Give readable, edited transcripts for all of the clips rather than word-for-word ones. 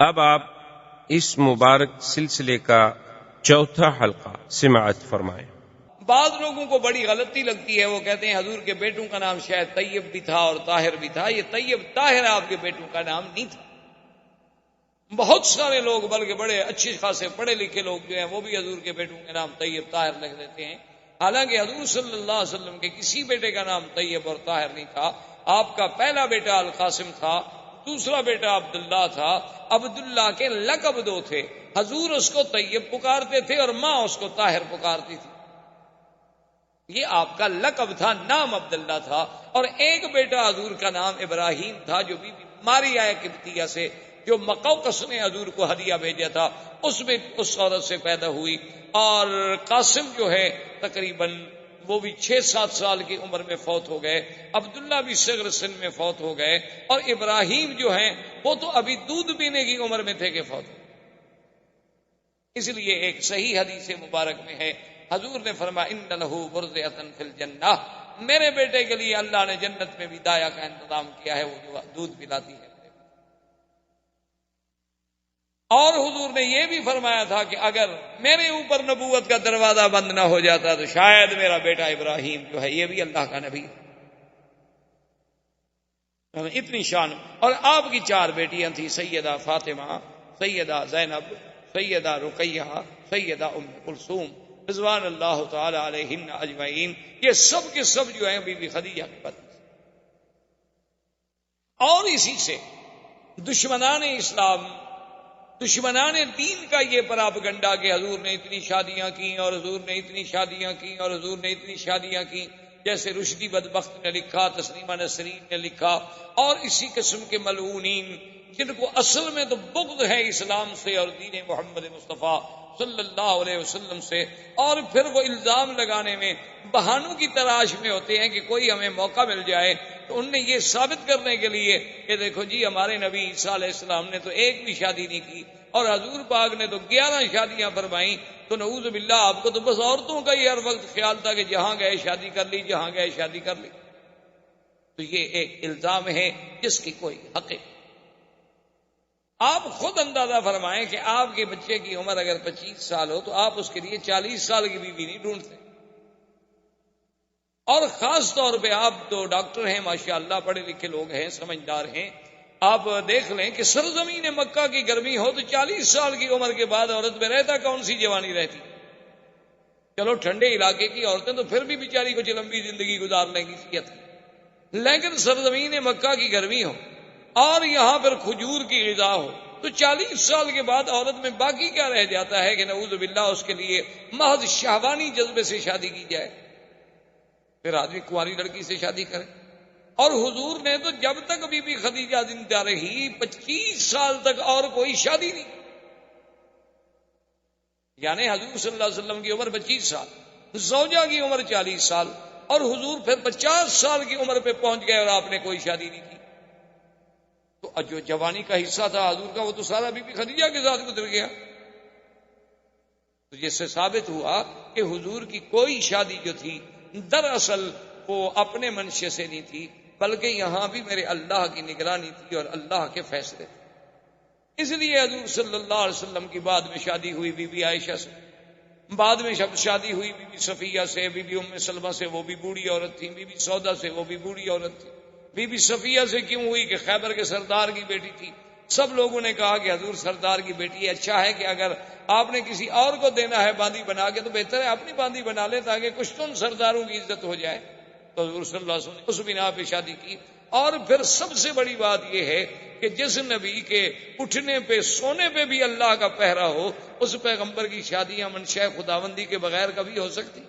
اب آپ اس مبارک سلسلے کا چوتھا حلقہ سماعت فرمائیں۔ بعض لوگوں کو بڑی غلطی لگتی ہے، وہ کہتے ہیں حضور کے بیٹوں کا نام شاید طیب بھی تھا اور طاہر بھی تھا۔ یہ طیب طاہر آپ کے بیٹوں کا نام نہیں تھا۔ بہت سارے لوگ بلکہ بڑے اچھے خاصے پڑھے لکھے لوگ جو ہیں وہ بھی حضور کے بیٹوں کے نام طیب طاہر لکھ دیتے ہیں، حالانکہ حضور صلی اللہ علیہ وسلم کے کسی بیٹے کا نام طیب اور طاہر نہیں تھا۔ آپ کا پہلا بیٹا القاسم تھا، دوسرا بیٹا عبداللہ تھا۔ عبداللہ کے لقب دو تھے، حضور اس کو طیب پکارتے تھے اور ماں اس کو طاہر پکارتی تھی۔ یہ آپ کا لقب تھا، نام عبداللہ تھا۔ اور ایک بیٹا حضور کا نام ابراہیم تھا، جو بی بی ماریا قبطیہ سے، جو مقوقس نے حضور کو ہدیہ بھیجا تھا، اس میں اس عورت سے پیدا ہوئی۔ اور قاسم جو ہے تقریباً وہ بھی 6-7 سال کی عمر میں فوت ہو گئے۔ عبداللہ بھی صغر سن میں فوت ہو گئے، اور ابراہیم جو ہیں وہ تو ابھی دودھ پینے کی عمر میں تھے کہ فوت ہو۔ اس لیے ایک صحیح حدیث مبارک میں ہے، حضور نے فرمایا ان لہ برزۃ فی الجنہ، میرے بیٹے کے لیے اللہ نے جنت میں بھی دایا کا انتظام کیا ہے، وہ جو دودھ پلاتی ہے۔ اور حضور نے یہ بھی فرمایا تھا کہ اگر میرے اوپر نبوت کا دروازہ بند نہ ہو جاتا تو شاید میرا بیٹا ابراہیم جو ہے یہ بھی اللہ کا نبی ہے۔ اتنی شان۔ اور آپ کی 4 بیٹیاں تھیں، سیدہ فاطمہ، سیدہ زینب، سیدہ رقیہ، سیدہ ام کلثوم رضوان اللہ تعالی علیہن اجمعین۔ یہ سب کے سب جو ہیں بی بی خدیجہ کی پتنی۔ اور اسی سے دشمنان اسلام، دشمنان دین کا یہ پراپگنڈا کہ حضور نے اتنی شادیاں کی اور حضور نے اتنی شادیاں کی اور حضور نے اتنی شادیاں کی، جیسے رشدی بدبخت نے لکھا، تسلیمہ نسرین نے لکھا، اور اسی قسم کے ملعونین جن کو اصل میں تو بغض ہے اسلام سے اور دین محمد مصطفیٰ صلی اللہ علیہ وسلم سے، اور پھر وہ الزام لگانے میں بہانوں کی تلاش میں ہوتے ہیں کہ کوئی ہمیں موقع مل جائے تو ان نے یہ ثابت کرنے کے لیے کہ دیکھو جی ہمارے نبی عیسیٰ علیہ السلام نے تو ایک بھی شادی نہیں کی اور حضور پاک نے تو 11 شادیاں فرمائیں، تو نعوذ باللہ آپ کو تو بس عورتوں کا ہی ہر وقت خیال تھا کہ جہاں گئے شادی کر لی، جہاں گئے شادی کر لی۔ تو یہ ایک الزام ہے جس کی کوئی حقیقت۔ آپ خود اندازہ فرمائیں کہ آپ کے بچے کی عمر اگر 25 سال ہو تو آپ اس کے لیے 40 سال کی بیوی نہیں ڈھونڈتے۔ اور خاص طور پہ آپ تو ڈاکٹر ہیں ماشاءاللہ، پڑھے لکھے لوگ ہیں، سمجھدار ہیں، آپ دیکھ لیں کہ سرزمین مکہ کی گرمی ہو تو 40 سال کی عمر کے بعد عورت میں رہتا کون سی جوانی رہتی؟ چلو ٹھنڈے علاقے کی عورتیں تو پھر بھی بیچاری کچھ لمبی زندگی گزار لیں گی صحت کی، لیکن سرزمین مکہ کی گرمی ہو اور یہاں پر کھجور کی غذا ہو تو 40 سال کے بعد عورت میں باقی کیا رہ جاتا ہے کہ نعوذ باللہ اس کے لیے محض شہوانی جذبے سے شادی کی جائے، پھر آدمی کنواری لڑکی سے شادی کرے۔ اور حضور نے تو جب تک بی بی خدیجہ زندہ رہی 25 سال تک اور کوئی شادی نہیں، یعنی حضور صلی اللہ علیہ وسلم کی عمر 25 سال، زوجہ کی عمر 40 سال، اور حضور پھر 50 سال کی عمر پہ پہنچ گئے اور آپ نے کوئی شادی نہیں کی۔ تو جو جوانی کا حصہ تھا حضور کا وہ تو سارا بی بی خدیجہ کے ساتھ گزر گیا۔ تو جس سے ثابت ہوا کہ حضور کی کوئی شادی جو تھی دراصل وہ اپنے منشے سے نہیں تھی، بلکہ یہاں بھی میرے اللہ کی نگرانی تھی اور اللہ کے فیصلے تھے۔ اس لیے حضور صلی اللہ علیہ وسلم کی بعد میں شادی ہوئی بی بی عائشہ سے، بعد میں شادی ہوئی بی بی صفیہ سے، بی بی ام سلمہ سے، وہ بھی بوڑھی عورت تھی، بی بی سودا سے، وہ بھی بوڑھی عورت تھی۔ بی بی صفیہ سے کیوں ہوئی کہ خیبر کے سردار کی بیٹی تھی۔ سب لوگوں نے کہا کہ حضور سردار کی بیٹی ہے، اچھا ہے کہ اگر آپ نے کسی اور کو دینا ہے باندی بنا کے تو بہتر ہے اپنی باندی بنا لے تاکہ کچھ تو ان سرداروں کی عزت ہو جائے۔ تو حضور صلی اللہ علیہ وسلم نے اس بنا پہ شادی کی۔ اور پھر سب سے بڑی بات یہ ہے کہ جس نبی کے اٹھنے پہ سونے پہ بھی اللہ کا پہرا ہو، اس پیغمبر کی شادیاں منشاء خداوندی کے بغیر کبھی ہو سکتی؟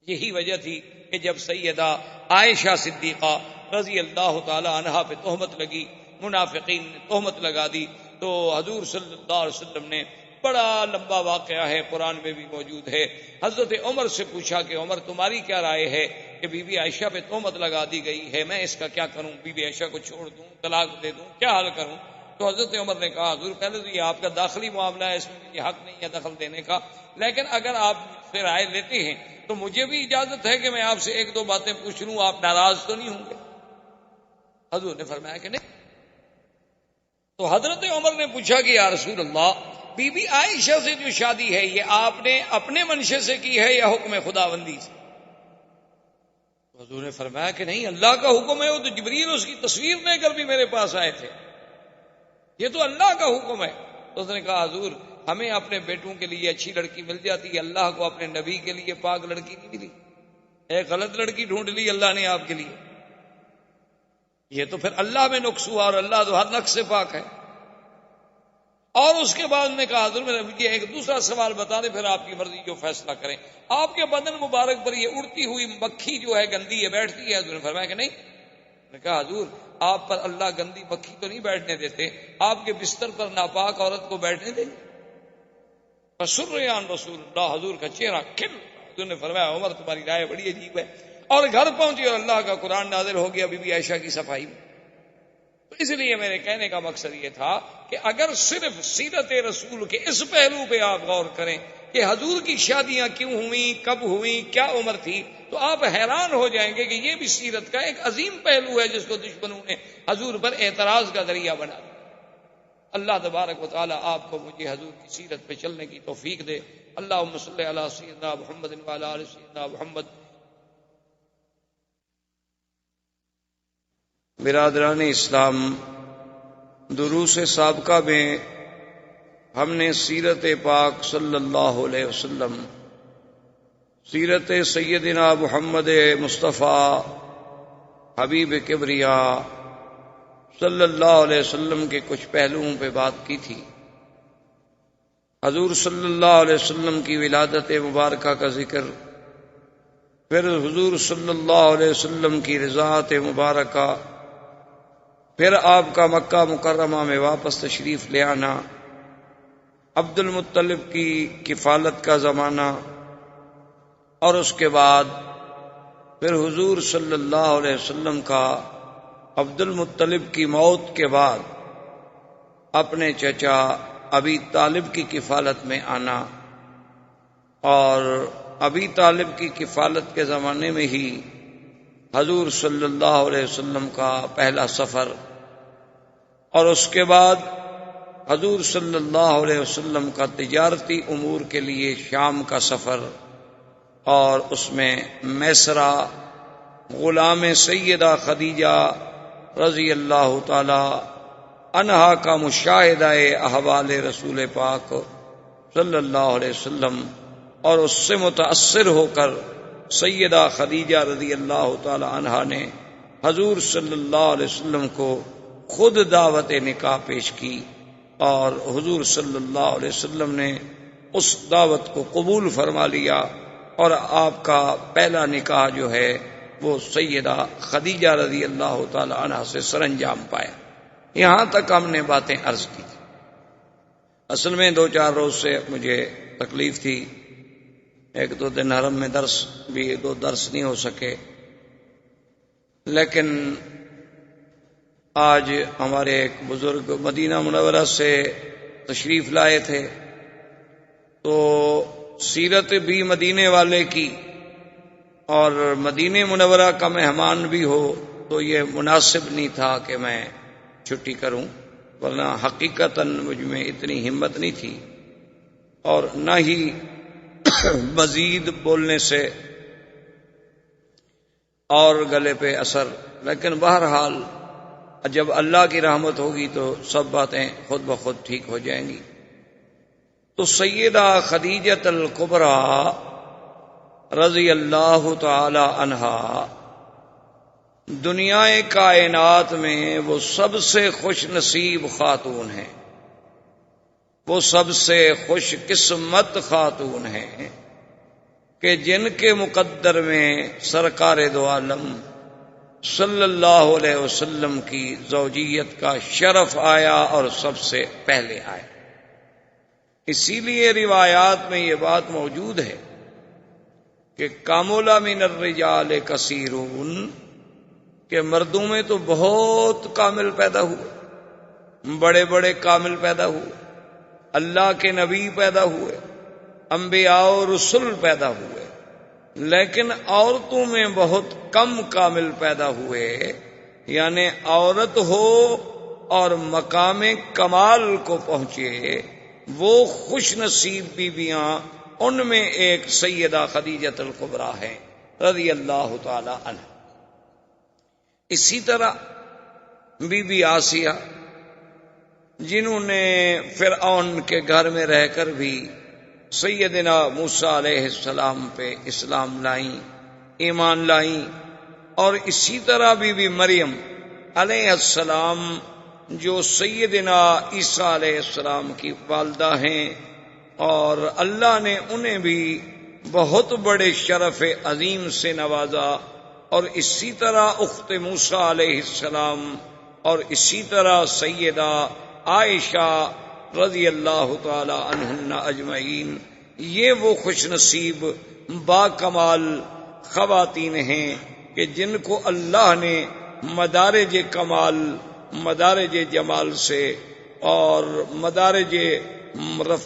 یہی وجہ تھی کہ جب سیدہ عائشہ صدیقہ رضی اللہ تعالی عنہا پہ تہمت لگی، منافقین نے تہمت لگا دی، تو حضور صلی اللہ علیہ وسلم نے بڑا لمبا واقعہ ہے، قرآن میں بھی موجود ہے، حضرت عمر سے پوچھا کہ عمر تمہاری کیا رائے ہے کہ بی بی عائشہ پہ تہمت لگا دی گئی ہے، میں اس کا کیا کروں؟ بی بی عائشہ کو چھوڑ دوں، طلاق دے دوں، کیا حل کروں؟ تو حضرت عمر نے کہا حضور پہلے تو یہ آپ کا داخلی معاملہ ہے، اس میں مجھے حق نہیں ہے دخل دینے کا، لیکن اگر آپ سے رائے لیتے ہیں تو مجھے بھی اجازت ہے کہ میں آپ سے 1-2 باتیں پوچھ لوں، آپ ناراض تو نہیں ہوں گے؟ حضور نے فرمایا کہ نہیں۔ تو حضرت عمر نے پوچھا کہ یا رسول اللہ، بی بی عائشہ سے جو شادی ہے یہ آپ نے اپنے منشے سے کی ہے یا حکم خداوندی سے؟ حضور نے فرمایا کہ نہیں، اللہ کا حکم ہے، وہ تو جبریل اس کی تصویر لے کر بھی میرے پاس آئے تھے، یہ تو اللہ کا حکم ہے۔ تو اس نے کہا حضور ہمیں اپنے بیٹوں کے لیے اچھی لڑکی مل جاتی ہے، اللہ کو اپنے نبی کے لیے پاک لڑکی نہیں ملی، ایک غلط لڑکی ڈھونڈ لی اللہ نے آپ کے لیے، یہ تو پھر اللہ میں نقص ہوا، اور اللہ تو ہر نقص سے پاک ہے۔ اور اس کے بعد نے کہا حضور مجھے ایک دوسرا سوال بتا دیں، پھر آپ کی مرضی جو فیصلہ کریں، آپ کے بدن مبارک پر یہ اڑتی ہوئی مکھی جو ہے گندی ہے بیٹھتی ہے؟ حضور نے فرمایا کہ نہیں۔ نے کہا حضور آپ پر اللہ گندی مکھی تو نہیں بیٹھنے دیتے، آپ کے بستر پر ناپاک عورت کو بیٹھنے دیں؟ فسریان رسول اللہ، حضور کا چہرہ کھل۔ حضور نے فرمایا عمر تمہاری رائے بڑی عجیب ہے، اور گھر پہنچی اور اللہ کا قرآن نازل ہو گیا بی بی عائشہ کی صفائی میں۔ تو اس لیے میرے کہنے کا مقصد یہ تھا کہ اگر صرف سیرت رسول کے اس پہلو پہ آپ غور کریں کہ حضور کی شادیاں کیوں ہوئیں، کب ہوئیں، کیا عمر تھی، تو آپ حیران ہو جائیں گے کہ یہ بھی سیرت کا ایک عظیم پہلو ہے جس کو دشمنوں نے حضور پر اعتراض کا ذریعہ بنا دیا۔ اللہ تبارک و تعالی آپ کو مجھے حضور کی سیرت پہ چلنے کی توفیق دے۔ اللہم صلی علی سیدنا محمد وعلی آل سیدنا محمد۔ برادران اسلام، دروس سابقہ میں ہم نے سیرت پاک صلی اللہ علیہ وسلم، سیرت سیدنا محمد مصطفیٰ حبیب کبریا صلی اللہ علیہ وسلم کے کچھ پہلوؤں پہ بات کی تھی۔ حضور صلی اللہ علیہ وسلم کی ولادت مبارکہ کا ذکر، پھر حضور صلی اللہ علیہ وسلم کی رضاعت مبارکہ، پھر آپ کا مکہ مکرمہ میں واپس تشریف لے آنا، عبد المطلب کی کفالت کا زمانہ، اور اس کے بعد پھر حضور صلی اللہ علیہ وسلم کا عبد المطلب کی موت کے بعد اپنے چچا ابی طالب کی کفالت میں آنا، اور ابی طالب کی کفالت کے زمانے میں ہی حضور صلی اللہ علیہ وسلم کا پہلا سفر، اور اس کے بعد حضور صلی اللہ علیہ وسلم کا تجارتی امور کے لیے شام کا سفر، اور اس میں میسرہ غلام سیدہ خدیجہ رضی اللہ تعالی عنہا کا مشاہدہ احوال رسول پاک صلی اللہ علیہ وسلم، اور اس سے متاثر ہو کر سیدہ خدیجہ رضی اللہ تعالی عنہا نے حضور صلی اللہ علیہ وسلم کو خود دعوت نکاح پیش کی، اور حضور صلی اللہ علیہ وسلم نے اس دعوت کو قبول فرما لیا، اور آپ کا پہلا نکاح جو ہے وہ سیدہ خدیجہ رضی اللہ تعالی عنہا سے سر انجام پایا۔ یہاں تک ہم نے باتیں عرض کی تھی۔ اصل میں 2-4 روز سے مجھے تکلیف تھی، 1-2 دن حرم میں درس بھی 2 درس نہیں ہو سکے، لیکن آج ہمارے ایک بزرگ مدینہ منورہ سے تشریف لائے تھے، تو سیرت بھی مدینے والے کی اور مدینہ منورہ کا مہمان بھی ہو تو یہ مناسب نہیں تھا کہ میں چھٹی کروں، ورنہ حقیقتاً مجھ میں اتنی ہمت نہیں تھی، اور نہ ہی مزید بولنے سے اور گلے پہ اثر، لیکن بہرحال جب اللہ کی رحمت ہوگی تو سب باتیں خود بخود ٹھیک ہو جائیں گی۔ تو سیدہ خدیجہ الکبریٰ رضی اللہ تعالی عنہا دنیا کائنات میں وہ سب سے خوش نصیب خاتون ہیں، وہ سب سے خوش قسمت خاتون ہیں کہ جن کے مقدر میں سرکار دو عالم صلی اللہ علیہ وسلم کی زوجیت کا شرف آیا اور سب سے پہلے آیا۔ اسی لیے روایات میں یہ بات موجود ہے کہ کاملا من الرجال کثیرون، کہ مردوں میں تو بہت کامل پیدا ہوئے، بڑے بڑے کامل پیدا ہوئے، اللہ کے نبی پیدا ہوئے، انبیاء و رسل پیدا ہوئے، لیکن عورتوں میں بہت کم کامل پیدا ہوئے، یعنی عورت ہو اور مقام کمال کو پہنچے وہ خوش نصیب بیویاں، ان میں ایک سیدہ خدیجہ الکبریٰ ہے رضی اللہ تعالی عنہ۔ اسی طرح بی بی آسیہ، جنہوں نے فرعون کے گھر میں رہ کر بھی سیدنا موسیٰ علیہ السلام پہ اسلام لائیں، ایمان لائیں، اور اسی طرح بی بی مریم علیہ السلام جو سیدنا عیسیٰ علیہ السلام کی والدہ ہیں، اور اللہ نے انہیں بھی بہت بڑے شرف عظیم سے نوازا، اور اسی طرح اخت موسیٰ علیہ السلام، اور اسی طرح سیدہ عائشہ رضی اللہ تعالی عنہن اجمعین، یہ وہ خوش نصیب با کمال خواتین ہیں کہ جن کو اللہ نے مدارج کمال، مدارج جمال سے اور مدارج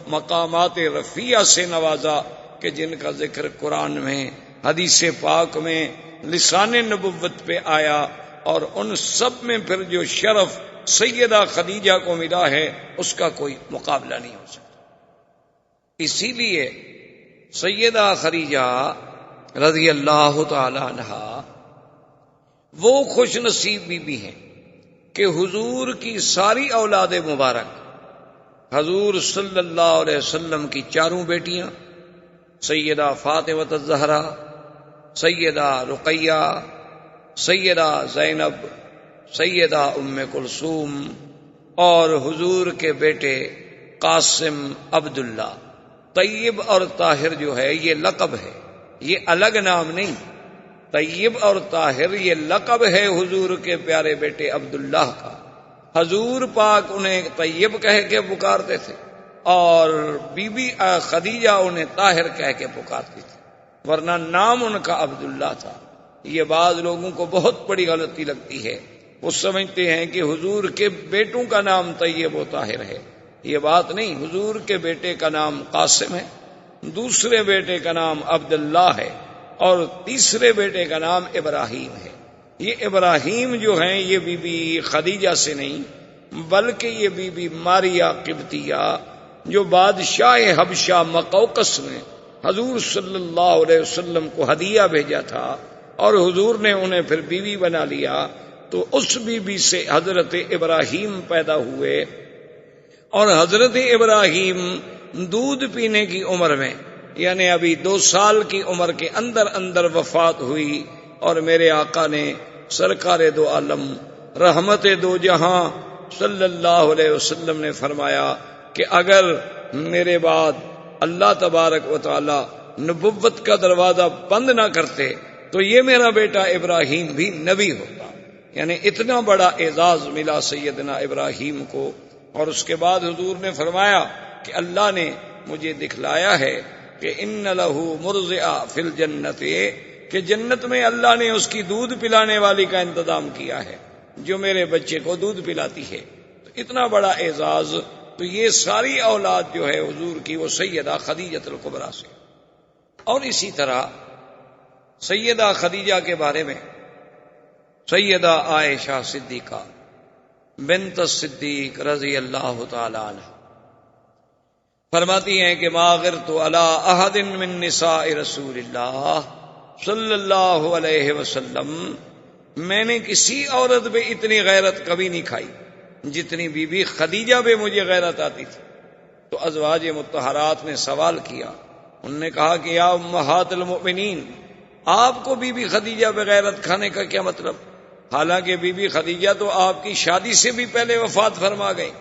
مقامات رفیع سے نوازا، کہ جن کا ذکر قرآن میں، حدیث پاک میں، لسان نبوت پہ آیا، اور ان سب میں پھر جو شرف سیدہ خدیجہ کو ملا ہے اس کا کوئی مقابلہ نہیں ہو سکتا۔ اسی لیے سیدہ خدیجہ رضی اللہ تعالی عنہا وہ خوش نصیب بیوی ہیں کہ حضور کی ساری اولاد مبارک، حضور صلی اللہ علیہ وسلم کی چاروں بیٹیاں، سیدہ فاطمہ الزہرا، سیدہ رقیہ، سیدہ زینب، سیدہ ام کلثوم، اور حضور کے بیٹے قاسم، عبداللہ، طیب اور طاہر جو ہے یہ لقب ہے، یہ الگ نام نہیں۔ طیب اور طاہر یہ لقب ہے حضور کے پیارے بیٹے عبداللہ کا۔ حضور پاک انہیں طیب کہہ کے پکارتے تھے، اور بی بی خدیجہ انہیں طاہر کہہ کے پکارتی تھی، ورنہ نام ان کا عبداللہ تھا۔ یہ بعض لوگوں کو بہت بڑی غلطی لگتی ہے، وہ سمجھتے ہیں کہ حضور کے بیٹوں کا نام طیب و طاہر ہے۔ یہ بات نہیں، حضور کے بیٹے کا نام قاسم ہے، دوسرے بیٹے کا نام عبداللہ ہے، اور تیسرے بیٹے کا نام ابراہیم ہے۔ یہ ابراہیم جو ہیں یہ بی بی خدیجہ سے نہیں، بلکہ یہ بی بی ماریہ قبطیہ جو بادشاہ حبشہ مقوقس نے حضور صلی اللہ علیہ وسلم کو ہدیہ بھیجا تھا، اور حضور نے انہیں پھر بیوی بنا لیا، تو اس بیوی سے حضرت ابراہیم پیدا ہوئے، اور حضرت ابراہیم دودھ پینے کی عمر میں، یعنی ابھی 2 سال کی عمر کے اندر اندر وفات ہوئی، اور میرے آقا نے سرکار دو عالم رحمت دو جہاں صلی اللہ علیہ وسلم نے فرمایا کہ اگر میرے بعد اللہ تبارک و تعالی نبوت کا دروازہ بند نہ کرتے تو یہ میرا بیٹا ابراہیم بھی نبی ہوتا۔ یعنی اتنا بڑا اعزاز ملا سیدنا ابراہیم کو۔ اور اس کے بعد حضور نے فرمایا کہ اللہ نے مجھے دکھلایا ہے کہ ان لہو مرضعہ فی الجنت، کہ جنت میں اللہ نے اس کی دودھ پلانے والی کا انتظام کیا ہے جو میرے بچے کو دودھ پلاتی ہے۔ تو اتنا بڑا اعزاز، تو یہ ساری اولاد جو ہے حضور کی وہ سیدہ خدیجہ الکبریٰ سے۔ اور اسی طرح سیدہ خدیجہ کے بارے میں سیدہ عائشہ صدیقہ بنت الصدیق رضی اللہ تعالی عنہ فرماتی ہیں کہ ما غرت علی احد من نساء رسول اللہ صلی اللہ علیہ وسلم، میں نے کسی عورت پہ اتنی غیرت کبھی نہیں کھائی جتنی بی بی خدیجہ پہ مجھے غیرت آتی تھی۔ تو ازواج مطہرات نے سوال کیا، انہوں نے کہا کہ یا امہات المؤمنین، آپ کو بی بی خدیجہ پہ غیرت کھانے کا کیا مطلب؟ حالانکہ بی بی خدیجہ تو آپ کی شادی سے بھی پہلے وفات فرما گئی،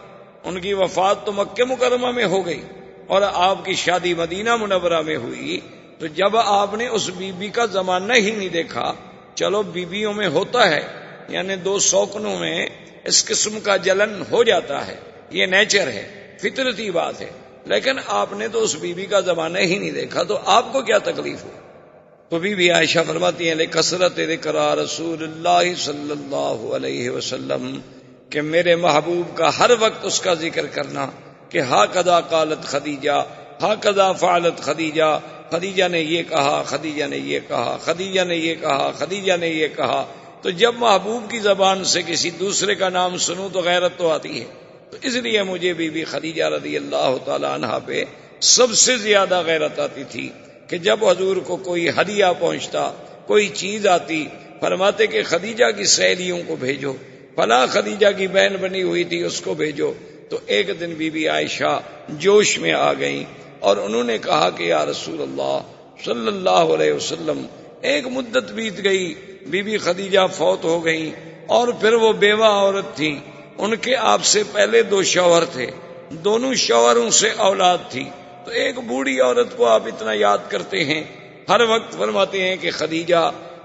ان کی وفات تو مکہ مکرمہ میں ہو گئی، اور آپ کی شادی مدینہ منورہ میں ہوئی۔ تو جب آپ نے اس بی بی کا زمانہ ہی نہیں دیکھا، چلو بیویوں میں ہوتا ہے، یعنی 2 شوقنوں میں اس قسم کا جلن ہو جاتا ہے، یہ نیچر ہے، فطرتی بات ہے، لیکن آپ نے تو اس بی بی کا زمانہ ہی نہیں دیکھا، تو آپ کو کیا تکلیف ہو؟ تو بی بی عائشہ فرماتی ہیں لکثرت ذکر رسول اللہ صلی اللہ علیہ وسلم، کہ میرے محبوب کا ہر وقت اس کا ذکر کرنا کہ ہاکذا قالت خدیجہ، ہاکذا فعلت خدیجہ، خدیجہ نے یہ کہا، خدیجہ نے یہ کہا، خدیجہ نے یہ کہا، خدیجہ نے یہ کہا، تو جب محبوب کی زبان سے کسی دوسرے کا نام سنوں تو غیرت تو آتی ہے. تو اس لیے مجھے بی بی خدیجہ رضی اللہ تعالی عنہا پہ سب سے زیادہ غیرت آتی تھی کہ جب حضور کو کوئی ہدیہ پہنچتا، کوئی چیز آتی، فرماتے کہ خدیجہ کی سہیلیوں کو بھیجو، فلاں خدیجہ کی بہن بنی ہوئی تھی اس کو بھیجو. تو ایک دن بی بی عائشہ جوش میں آ گئیں اور انہوں نے کہا کہ یا رسول اللہ صلی اللہ علیہ وسلم، ایک مدت بیت گئی، بی بی خدیجہ فوت ہو گئیں اور پھر وہ بیوہ عورت تھیں، ان کے آپ سے پہلے 2 شوہر تھے، دونوں شوہروں سے اولاد تھی، تو ایک بوڑھی عورت کو آپ اتنا یاد کرتے ہیں ہر وقت. فرماتے ہیں کہ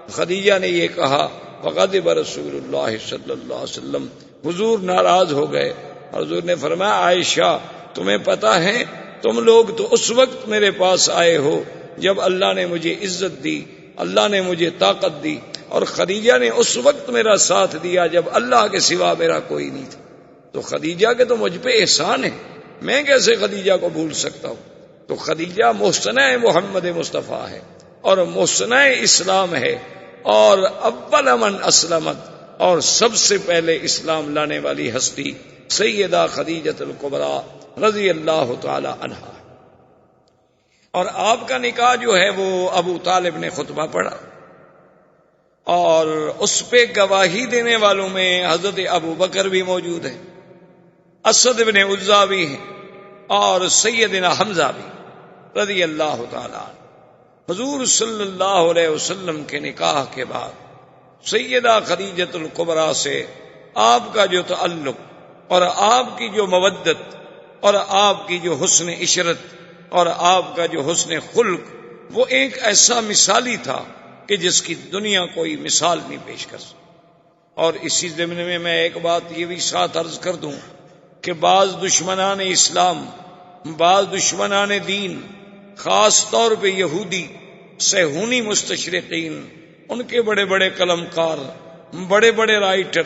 خدیجہ نے یہ کہا فغضب رسول اللہ صلی اللہ علیہ وسلم، حضور ناراض ہو گئے. حضور نے فرمایا عائشہ تمہیں پتا ہے تم لوگ تو اس وقت میرے پاس آئے ہو جب اللہ نے مجھے عزت دی، اللہ نے مجھے طاقت دی، اور خدیجہ نے اس وقت میرا ساتھ دیا جب اللہ کے سوا میرا کوئی نہیں تھا. تو خدیجہ کے تو مجھ پہ احسان ہے، میں کیسے خدیجہ کو بھول سکتا ہوں. تو خدیجہ محسنہ محمد مصطفیٰ ہے اور محسنہ اسلام ہے، اور اول من اسلمت، اور سب سے پہلے اسلام لانے والی ہستی سیدہ خدیجہ الکبریٰ رضی اللہ تعالی عنہا. اور آپ کا نکاح جو ہے وہ ابو طالب نے خطبہ پڑھا، اور اس پہ گواہی دینے والوں میں حضرت ابو بکر بھی موجود ہیں، اسد بن عزا بھی ہیں، اور سیدنا حمزہ بھی رضی اللہ تعالی عنہ. حضور صلی اللہ علیہ وسلم کے نکاح کے بعد سیدہ خدیجہ الکبریٰ سے آپ کا جو تعلق اور آپ کی جو مودت اور آپ کی جو حسن عشرت اور آپ کا جو حسن خلق، وہ ایک ایسا مثالی تھا کہ جس کی دنیا کوئی مثال نہیں پیش کر سکتی. اور اسی ضمن میں ایک بات یہ بھی ساتھ عرض کر دوں کہ بعض دشمنان اسلام، بعض دشمنان دین، خاص طور پہ یہودی صہیونی مستشرقین، ان کے بڑے بڑے قلمکار، بڑے بڑے رائٹر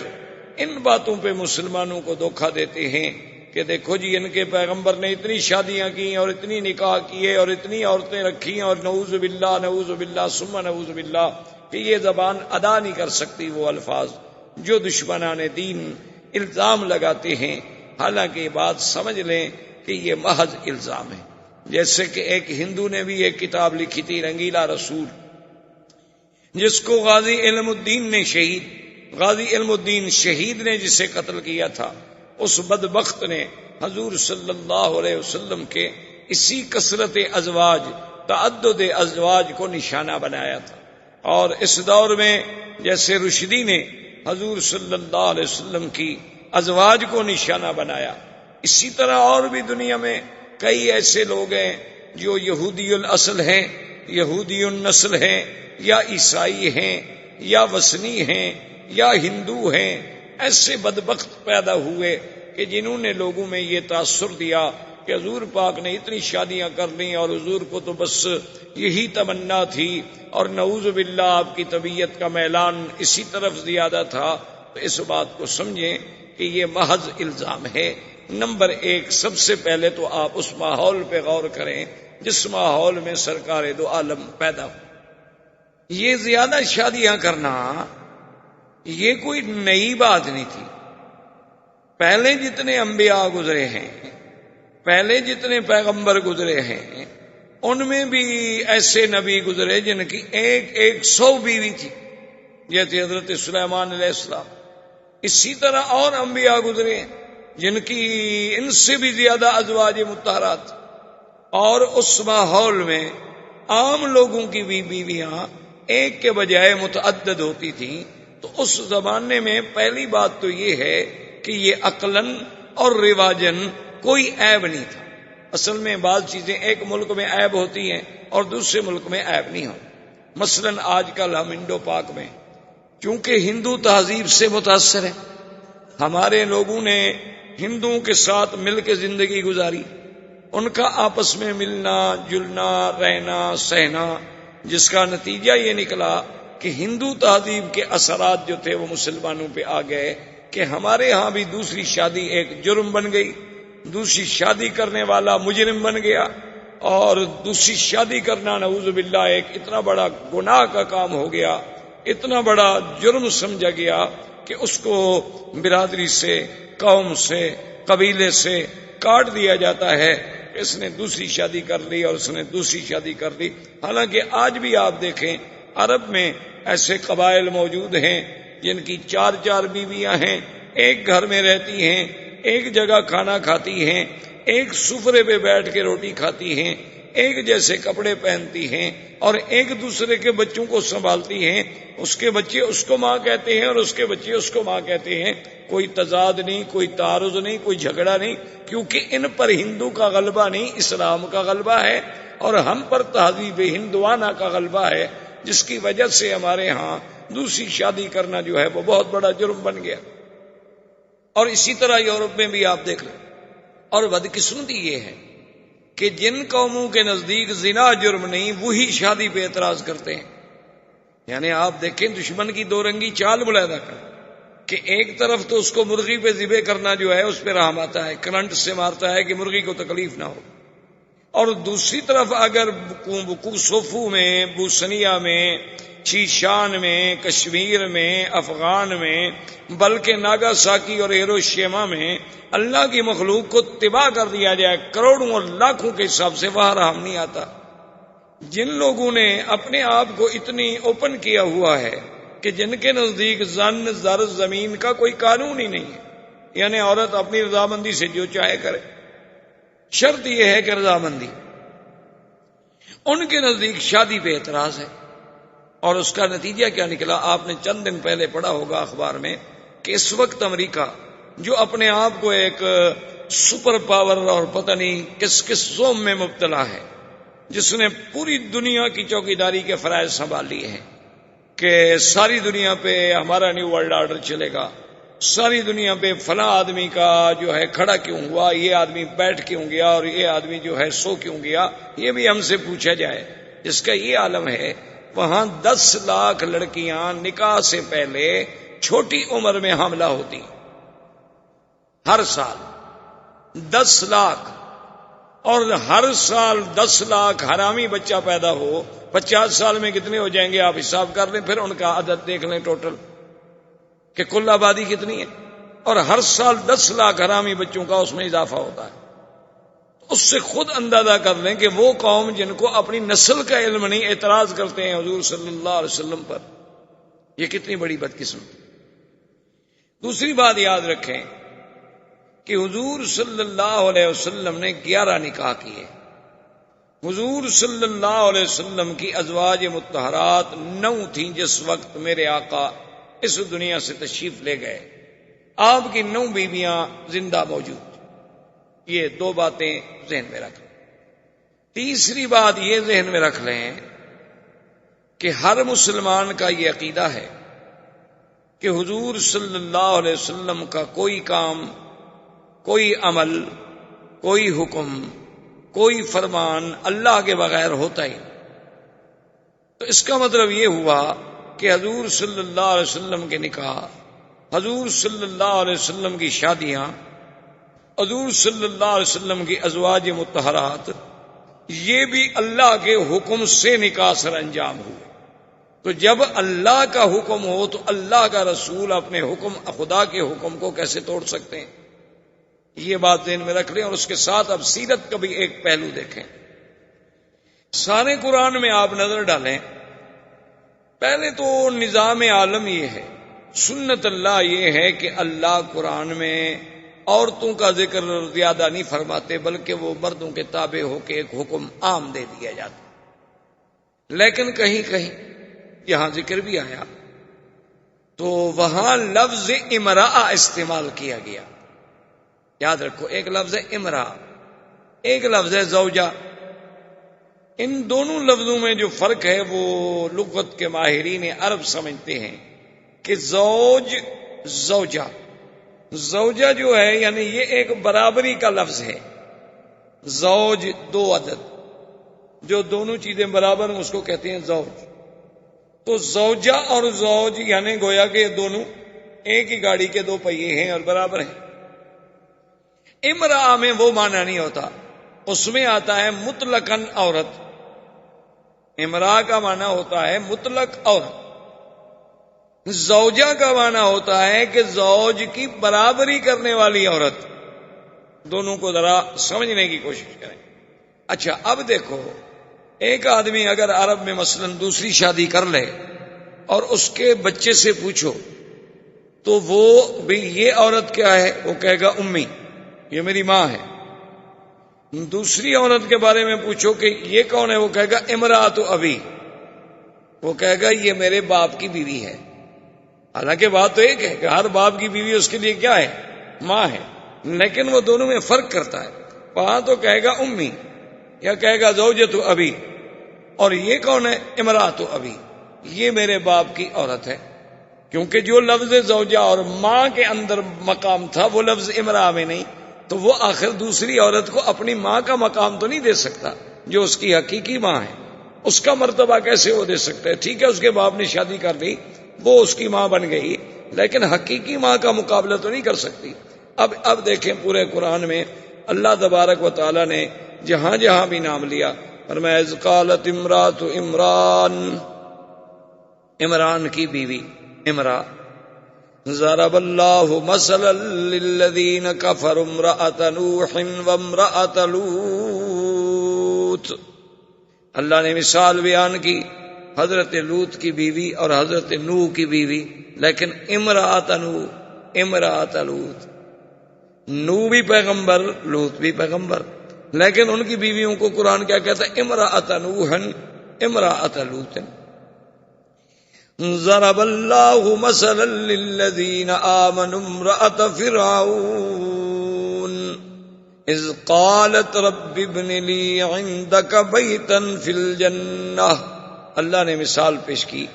ان باتوں پہ مسلمانوں کو دھوکہ دیتے ہیں کہ دیکھو جی ان کے پیغمبر نے اتنی شادیاں کی اور اتنی نکاح کیے اور اتنی عورتیں رکھی، اور نعوذ باللہ ثم نعوذ باللہ، کہ یہ زبان ادا نہیں کر سکتی وہ الفاظ جو دشمنان دین الزام لگاتے ہیں. حالانکہ یہ بات سمجھ لیں کہ یہ محض الزام ہے. جیسے کہ ایک ہندو نے بھی ایک کتاب لکھی تھی رنگیلا رسول، جس کو غازی علم الدین شہید نے جسے قتل کیا تھا، اس بدبخت نے حضور صلی اللہ علیہ وسلم کے اسی کثرت ازواج، تعدد ازواج کو نشانہ بنایا تھا. اور اس دور میں جیسے رشدی نے حضور صلی اللہ علیہ وسلم کی ازواج کو نشانہ بنایا، اسی طرح اور بھی دنیا میں کئی ایسے لوگ ہیں جو یہودی الاصل ہیں، یہودی النسل ہیں، یا عیسائی ہیں، یا وثنی ہیں، یا ہندو ہیں. ایسے بدبخت پیدا ہوئے کہ جنہوں نے لوگوں میں یہ تاثر دیا کہ حضور پاک نے اتنی شادیاں کر لیں اور حضور کو تو بس یہی تمنا تھی، اور نعوذ باللہ آپ کی طبیعت کا میلان اسی طرف زیادہ تھا. تو اس بات کو سمجھیں کہ یہ محض الزام ہے. نمبر 1، سب سے پہلے تو آپ اس ماحول پہ غور کریں جس ماحول میں سرکار دو عالم پیدا ہو. یہ زیادہ شادیاں کرنا یہ کوئی نئی بات نہیں تھی. پہلے جتنے انبیاء گزرے ہیں، پہلے جتنے پیغمبر گزرے ہیں، ان میں بھی ایسے نبی گزرے جن کی 100 بیوی تھی، جیسے حضرت سلیمان علیہ السلام. اسی طرح اور انبیاء گزرے ہیں جن کی ان سے بھی زیادہ ازواج مطہرات. اور اس ماحول میں عام لوگوں کی بھی بیویاں ایک کے بجائے متعدد ہوتی تھیں. تو اس زمانے میں پہلی بات تو یہ ہے کہ یہ عقلاً اور رواجاً کوئی عیب نہیں تھا. اصل میں بعض چیزیں ایک ملک میں عیب ہوتی ہیں اور دوسرے ملک میں عیب نہیں ہوتی. مثلاً آج کل ہم انڈو پاک میں چونکہ ہندو تہذیب سے متاثر ہیں، ہمارے لوگوں نے ہندوؤں کے ساتھ مل کے زندگی گزاری، ان کا آپس میں ملنا جلنا رہنا سہنا، جس کا نتیجہ یہ نکلا کہ ہندو تہذیب کے اثرات جو تھے وہ مسلمانوں پہ آ گئے کہ ہمارے ہاں بھی دوسری شادی ایک جرم بن گئی، دوسری شادی کرنے والا مجرم بن گیا، اور دوسری شادی کرنا نعوذ باللہ ایک اتنا بڑا گناہ کا کام ہو گیا اتنا بڑا جرم سمجھا گیا کہ اس کو برادری سے، قوم سے، قبیلے سے کاٹ دیا جاتا ہے۔ اس نے دوسری شادی کر لی اور اس نے دوسری شادی کر لی۔ حالانکہ آج بھی آپ دیکھیں عرب میں ایسے قبائل موجود ہیں جن کی 4 بیویاں ہیں، ایک گھر میں رہتی ہیں، ایک جگہ کھانا کھاتی ہیں، ایک سفرے پہ بیٹھ کے روٹی کھاتی ہیں، ایک جیسے کپڑے پہنتی ہیں اور ایک دوسرے کے بچوں کو سنبھالتی ہیں۔ اس کے بچے اس کو ماں کہتے ہیں اور اس کے بچے اس کو ماں کہتے ہیں۔ کوئی تضاد نہیں، کوئی تعارض نہیں، کوئی جھگڑا نہیں، کیونکہ ان پر ہندو کا غلبہ نہیں، اسلام کا غلبہ ہے، اور ہم پر تہذیب ہندوانہ کا غلبہ ہے، جس کی وجہ سے ہمارے ہاں دوسری شادی کرنا جو ہے وہ بہت بڑا جرم بن گیا۔ اور اسی طرح یورپ میں بھی آپ دیکھ لیں۔ اور بدقسمتی یہ ہے کہ جن قوموں کے نزدیک زنا جرم نہیں، وہی شادی پہ اعتراض کرتے ہیں۔ یعنی آپ دیکھیں دشمن کی دو رنگی چال ملاحظہ کریں کہ ایک طرف تو اس کو مرغی پہ ذبح کرنا جو ہے اس پہ رحم آتا ہے، کرنٹ سے مارتا ہے کہ مرغی کو تکلیف نہ ہو، اور دوسری طرف اگر کوسوفو میں، بوسنیا میں، شیشان میں، کشمیر میں، افغان میں، بلکہ ناگاساکی اور ہیروشیما میں اللہ کی مخلوق کو تباہ کر دیا جائے کروڑوں اور لاکھوں کے حساب سے، وہاں رحم نہیں آتا۔ جن لوگوں نے اپنے آپ کو اتنی اوپن کیا ہوا ہے کہ جن کے نزدیک زن، زر، زمین کا کوئی قانون ہی نہیں ہے، یعنی عورت اپنی رضامندی سے جو چاہے کرے، شرط یہ ہے کہ رضامندی، ان کے نزدیک شادی پہ اعتراض ہے۔ اور اس کا نتیجہ کیا نکلا؟ آپ نے چند دن پہلے پڑھا ہوگا اخبار میں کہ اس وقت امریکہ جو اپنے آپ کو ایک سپر پاور اور پتہ نہیں کس کس زوم میں مبتلا ہے، جس نے پوری دنیا کی چوکیداری کے فرائض سنبھال لیے ہیں کہ ساری دنیا پہ ہمارا نیو ورلڈ آرڈر چلے گا، ساری دنیا پہ فلاں آدمی کا جو ہے کھڑا کیوں ہوا، یہ آدمی بیٹھ کیوں گیا، اور یہ آدمی جو ہے سو کیوں گیا، یہ بھی ہم سے پوچھا جائے۔ جس کا یہ عالم ہے، وہاں 10 لاکھ لڑکیاں نکاح سے پہلے چھوٹی عمر میں حاملہ ہوتی، ہر سال 10 لاکھ، اور ہر سال 10 لاکھ حرامی بچہ پیدا ہو، 50 سال میں کتنے ہو جائیں گے آپ حساب کر لیں، پھر ان کا عدد دیکھ لیں ٹوٹل کہ کل آبادی کتنی ہے، اور ہر سال 10 لاکھ حرامی بچوں کا اس میں اضافہ ہوتا ہے۔ اس سے خود اندازہ کر لیں کہ وہ قوم جن کو اپنی نسل کا علم نہیں، اعتراض کرتے ہیں حضور صلی اللہ علیہ وسلم پر، یہ کتنی بڑی بدقسمتی۔ دوسری بات یاد رکھیں کہ حضور صلی اللہ علیہ وسلم نے 11 نکاح کیے۔ حضور صلی اللہ علیہ وسلم کی ازواج مطہرات 9 تھیں جس وقت میرے آقا اس دنیا سے تشریف لے گئے۔ آپ کی 9 بیویاں زندہ موجود۔ یہ 2 باتیں ذہن میں رکھ لیں۔ تیسری بات یہ ذہن میں رکھ لیں کہ ہر مسلمان کا یہ عقیدہ ہے کہ حضور صلی اللہ علیہ وسلم کا کوئی کام، کوئی عمل، کوئی حکم، کوئی فرمان اللہ کے بغیر ہوتا ہی۔ تو اس کا مطلب یہ ہوا کہ حضور صلی اللہ علیہ وسلم کے نکاح، حضور صلی اللہ علیہ وسلم کی شادیاں، حضور صلی اللہ علیہ وسلم کی ازواج مطہرات، یہ بھی اللہ کے حکم سے نکاح سر انجام ہوئے۔ تو جب اللہ کا حکم ہو تو اللہ کا رسول اپنے حکم، خدا کے حکم کو کیسے توڑ سکتے ہیں؟ یہ بات ذہن میں رکھ لیں۔ اور اس کے ساتھ اب سیرت کا بھی ایک پہلو دیکھیں۔ سارے قرآن میں آپ نظر ڈالیں، پہلے تو نظام عالم یہ ہے، سنت اللہ یہ ہے کہ اللہ قرآن میں عورتوں کا ذکر زیادہ نہیں فرماتے، بلکہ وہ مردوں کے تابع ہو کے ایک حکم عام دے دیا جاتا۔ لیکن کہیں کہیں یہاں ذکر بھی آیا تو وہاں لفظ امرأہ استعمال کیا گیا۔ یاد رکھو، ایک لفظ ہے امرأہ، ایک لفظ ہے زوجہ۔ ان دونوں لفظوں میں جو فرق ہے وہ لغت کے ماہرین عرب سمجھتے ہیں کہ زوج، زوجہ، زوجہ جو ہے یعنی یہ ایک برابری کا لفظ ہے۔ زوج 2 عدد، جو دونوں چیزیں برابر ہیں اس کو کہتے ہیں زوج۔ تو زوجہ اور زوج یعنی گویا کہ دونوں ایک ہی گاڑی کے 2 پہیے ہیں اور برابر ہیں۔ امرأہ میں وہ معنی نہیں ہوتا، اس میں آتا ہے مطلقاً عورت۔ امرأہ کا معنی ہوتا ہے مطلق عورت، زوجہ کا معنی ہوتا ہے کہ زوج کی برابری کرنے والی عورت. دونوں کو ذرا سمجھنے کی کوشش کریں. اچھا اب دیکھو، ایک آدمی اگر عرب میں مثلا دوسری شادی کر لے اور اس کے بچے سے پوچھو تو وہ بھی یہ عورت کیا ہے، وہ کہے گا امی، یہ میری ماں ہے. دوسری عورت کے بارے میں پوچھو کہ یہ کون ہے، وہ کہے گا امراۃ ابی، وہ کہے گا یہ میرے باپ کی بیوی ہے. حالانکہ بات تو ایک ہے کہ ہر باپ کی بیوی اس کے لیے کیا ہے، ماں ہے، لیکن وہ دونوں میں فرق کرتا ہے. وہاں تو کہے گا امی یا کہے گا زوجۃ ابی، اور یہ کون ہے، امراۃ ابی، یہ میرے باپ کی عورت ہے. کیونکہ جو لفظ زوجہ اور ماں کے اندر مقام تھا وہ لفظ امرا میں نہیں، تو وہ آخر دوسری عورت کو اپنی ماں کا مقام تو نہیں دے سکتا جو اس کی حقیقی ماں ہے. اس کا مرتبہ کیسے وہ دے سکتا ہے؟ ٹھیک ہے اس کے باپ نے شادی کر لی، وہ اس کی ماں بن گئی، لیکن حقیقی ماں کا مقابلہ تو نہیں کر سکتی. اب دیکھیں پورے قرآن میں اللہ تبارک و تعالی نے جہاں جہاں بھی نام لیا، فرمایا اذ قالت امراۃ عمران، عمران کی بیوی امرا. ضرب اللہ مثلا للذین کفروا امرأۃ نوح وامرأۃ لوط. اللہ نے مثال بیان کی حضرت لوط کی بیوی اور حضرت نوح کی بیوی، لیکن امرأۃ نوح، امرأۃ لوط. نوح بھی پیغمبر، لوط بھی پیغمبر، لیکن ان کی بیویوں کو قرآن کیا کہتا ہے، امرأۃ نوح امرأۃ لوط. ضرب اللہ مثلا للذین آمنوا امرأۃ فرعون اذ قالت رب ابن لی عندک بیتا فی الجنہ. اللہ نے مثال پیش کی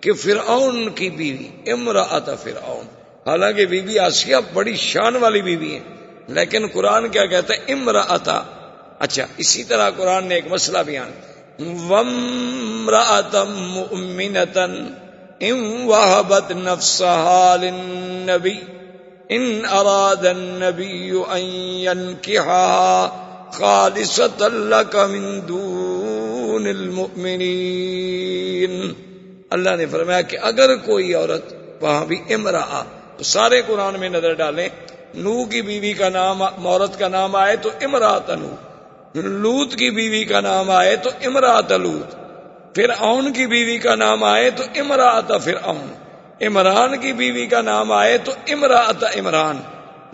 کہ فرعون کی بیوی امرأۃ فرعون، حالانکہ بی بی آسیہ بڑی شان والی بیوی ہے، لیکن قرآن کیا کہتا ہے، امرأۃ. اچھا اسی طرح قرآن نے ایک مسئلہ بیان، وامرأۃ مؤمنۃ ان وهبت نفسها للنبی ان اراد النبی ان ينكحها خالصة لك من دون المؤمنین. اللہ نے فرمایا کہ اگر کوئی عورت، وہاں بھی امرأہ، تو سارے قرآن میں نظر ڈالیں، نوح کی بیوی کا نام، عورت کا نام آئے تو امرأۃ نوح، لوط کی بیوی کا نام آئے تو امرأۃ لوط، فرعون کی بیوی کا نام آئے تو امرأۃ فرعون، عمران کی بیوی کا نام آئے تو امرأۃ عمران.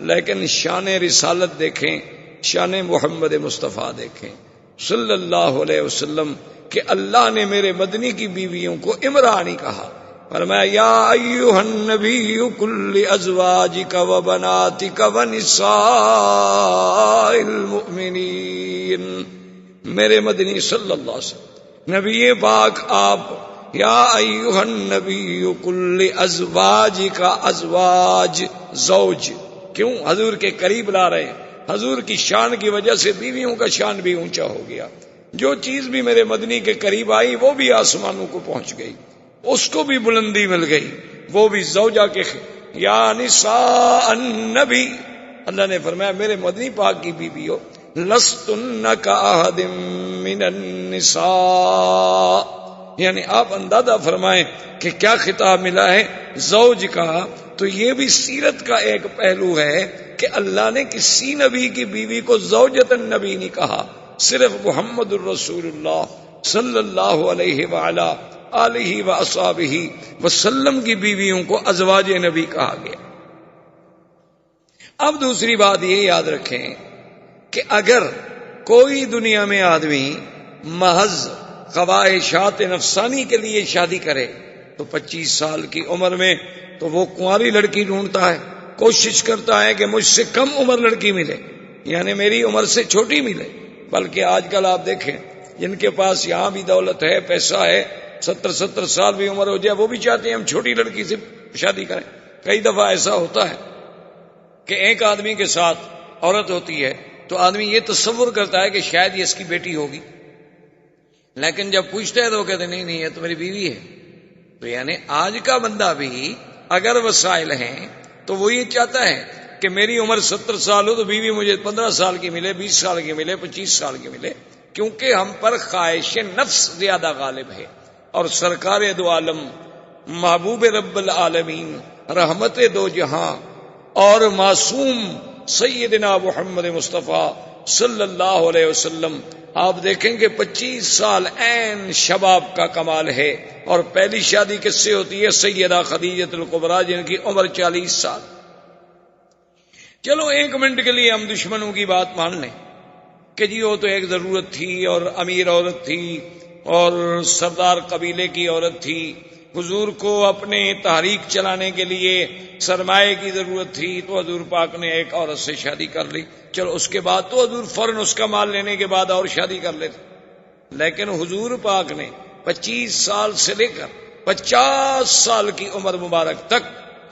لیکن شان رسالت دیکھیں، شان محمد مصطفیٰ دیکھیں صلی اللہ علیہ وسلم، کہ اللہ نے میرے مدنی کی بیویوں کو عمرانی کہا. فرمایا یا ایھا النبی قل لازواجک وبناتک ونساء المؤمنین. میرے مدنی صلی اللہ علیہ وسلم، نبی پاک آپ، یا ایھا النبی قل لازواجک، ازواج زوج، کیوں حضور کے قریب لا رہے ہیں؟ حضور کی شان کی وجہ سے بیویوں کا شان بھی اونچا ہو گیا. جو چیز بھی میرے مدنی کے قریب آئی وہ بھی آسمانوں کو پہنچ گئی، اس کو بھی بلندی مل گئی، وہ بھی زوجہ کے یا نساء النبی. اللہ نے فرمایا میرے مدنی پاک کی بیویوں، لستن کاحد من النساء، یعنی آپ اندازہ فرمائیں کہ کیا خطاب ملا ہے زوج کا. تو یہ بھی سیرت کا ایک پہلو ہے کہ اللہ نے کسی نبی کی بیوی کو زوجۃ النبی نہیں کہا، صرف محمد الرسول اللہ صلی اللہ علیہ وآلہ آلہ واصحابہ وسلم کی بیویوں کو ازواج نبی کہا گیا. اب دوسری بات یہ یاد رکھیں کہ اگر کوئی دنیا میں آدمی محض خواہشات نفسانی کے لیے شادی کرے تو 25 سال کی عمر میں تو وہ کنواری لڑکی ڈھونڈتا ہے، کوشش کرتا ہے کہ مجھ سے کم عمر لڑکی ملے، یعنی میری عمر سے چھوٹی ملے. بلکہ آج کل آپ دیکھیں جن کے پاس یہاں بھی دولت ہے، پیسہ ہے، 70 سال بھی عمر ہو جائے وہ بھی چاہتے ہیں ہم چھوٹی لڑکی سے شادی کریں. کئی دفعہ ایسا ہوتا ہے کہ ایک آدمی کے ساتھ عورت ہوتی ہے تو آدمی یہ تصور کرتا ہے کہ شاید یہ اس کی بیٹی ہوگی، لیکن جب پوچھتا ہے تو وہ کہتے ہیں نہیں یہ تو میری بیوی ہے. تو یعنی آج کا بندہ بھی اگر وسائل ہیں تو وہ یہ چاہتا ہے کہ میری عمر 70 سال ہو تو بیوی مجھے 15 سال کی ملے، 20 سال کی ملے، 25 سال کی ملے، کیونکہ ہم پر خواہش نفس زیادہ غالب ہے. اور سرکار دو عالم محبوب رب العالمین، رحمت دو جہاں اور معصوم سیدنا محمد مصطفیٰ صلی اللہ علیہ وسلم، آپ دیکھیں کہ 25 سال عین شباب کا کمال ہے، اور پہلی شادی کس سے ہوتی ہے؟ سیدہ خدیجہ الکبریٰ، جن کی عمر 40 سال۔ چلو 1 منٹ کے لیے ہم دشمنوں کی بات مان لیں کہ جی وہ تو ایک ضرورت تھی اور امیر عورت تھی اور سردار قبیلے کی عورت تھی، حضور کو اپنے تحریک چلانے کے لیے سرمایہ کی ضرورت تھی تو حضور پاک نے ایک عورت سے شادی کر لی، چلو اس کے بعد تو حضور فوراً اس کا مال لینے کے بعد اور شادی کر لیتے، لیکن حضور پاک نے 25 سال سے لے کر 50 سال کی عمر مبارک تک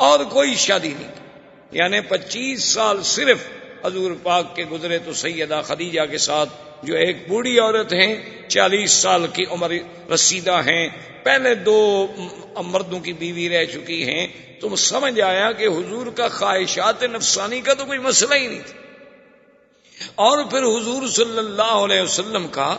اور کوئی شادی نہیں کی، یعنی 25 سال صرف حضور پاک کے گزرے تو سیدہ خدیجہ کے ساتھ، جو ایک بوڑھی عورت ہیں، 40 سال کی عمر رسیدہ ہیں، پہلے 2 مردوں کی بیوی رہ چکی ہیں، تو سمجھ آیا کہ حضور کا خواہشات نفسانی کا تو کوئی مسئلہ ہی نہیں تھا۔ اور پھر حضور صلی اللہ علیہ وسلم کا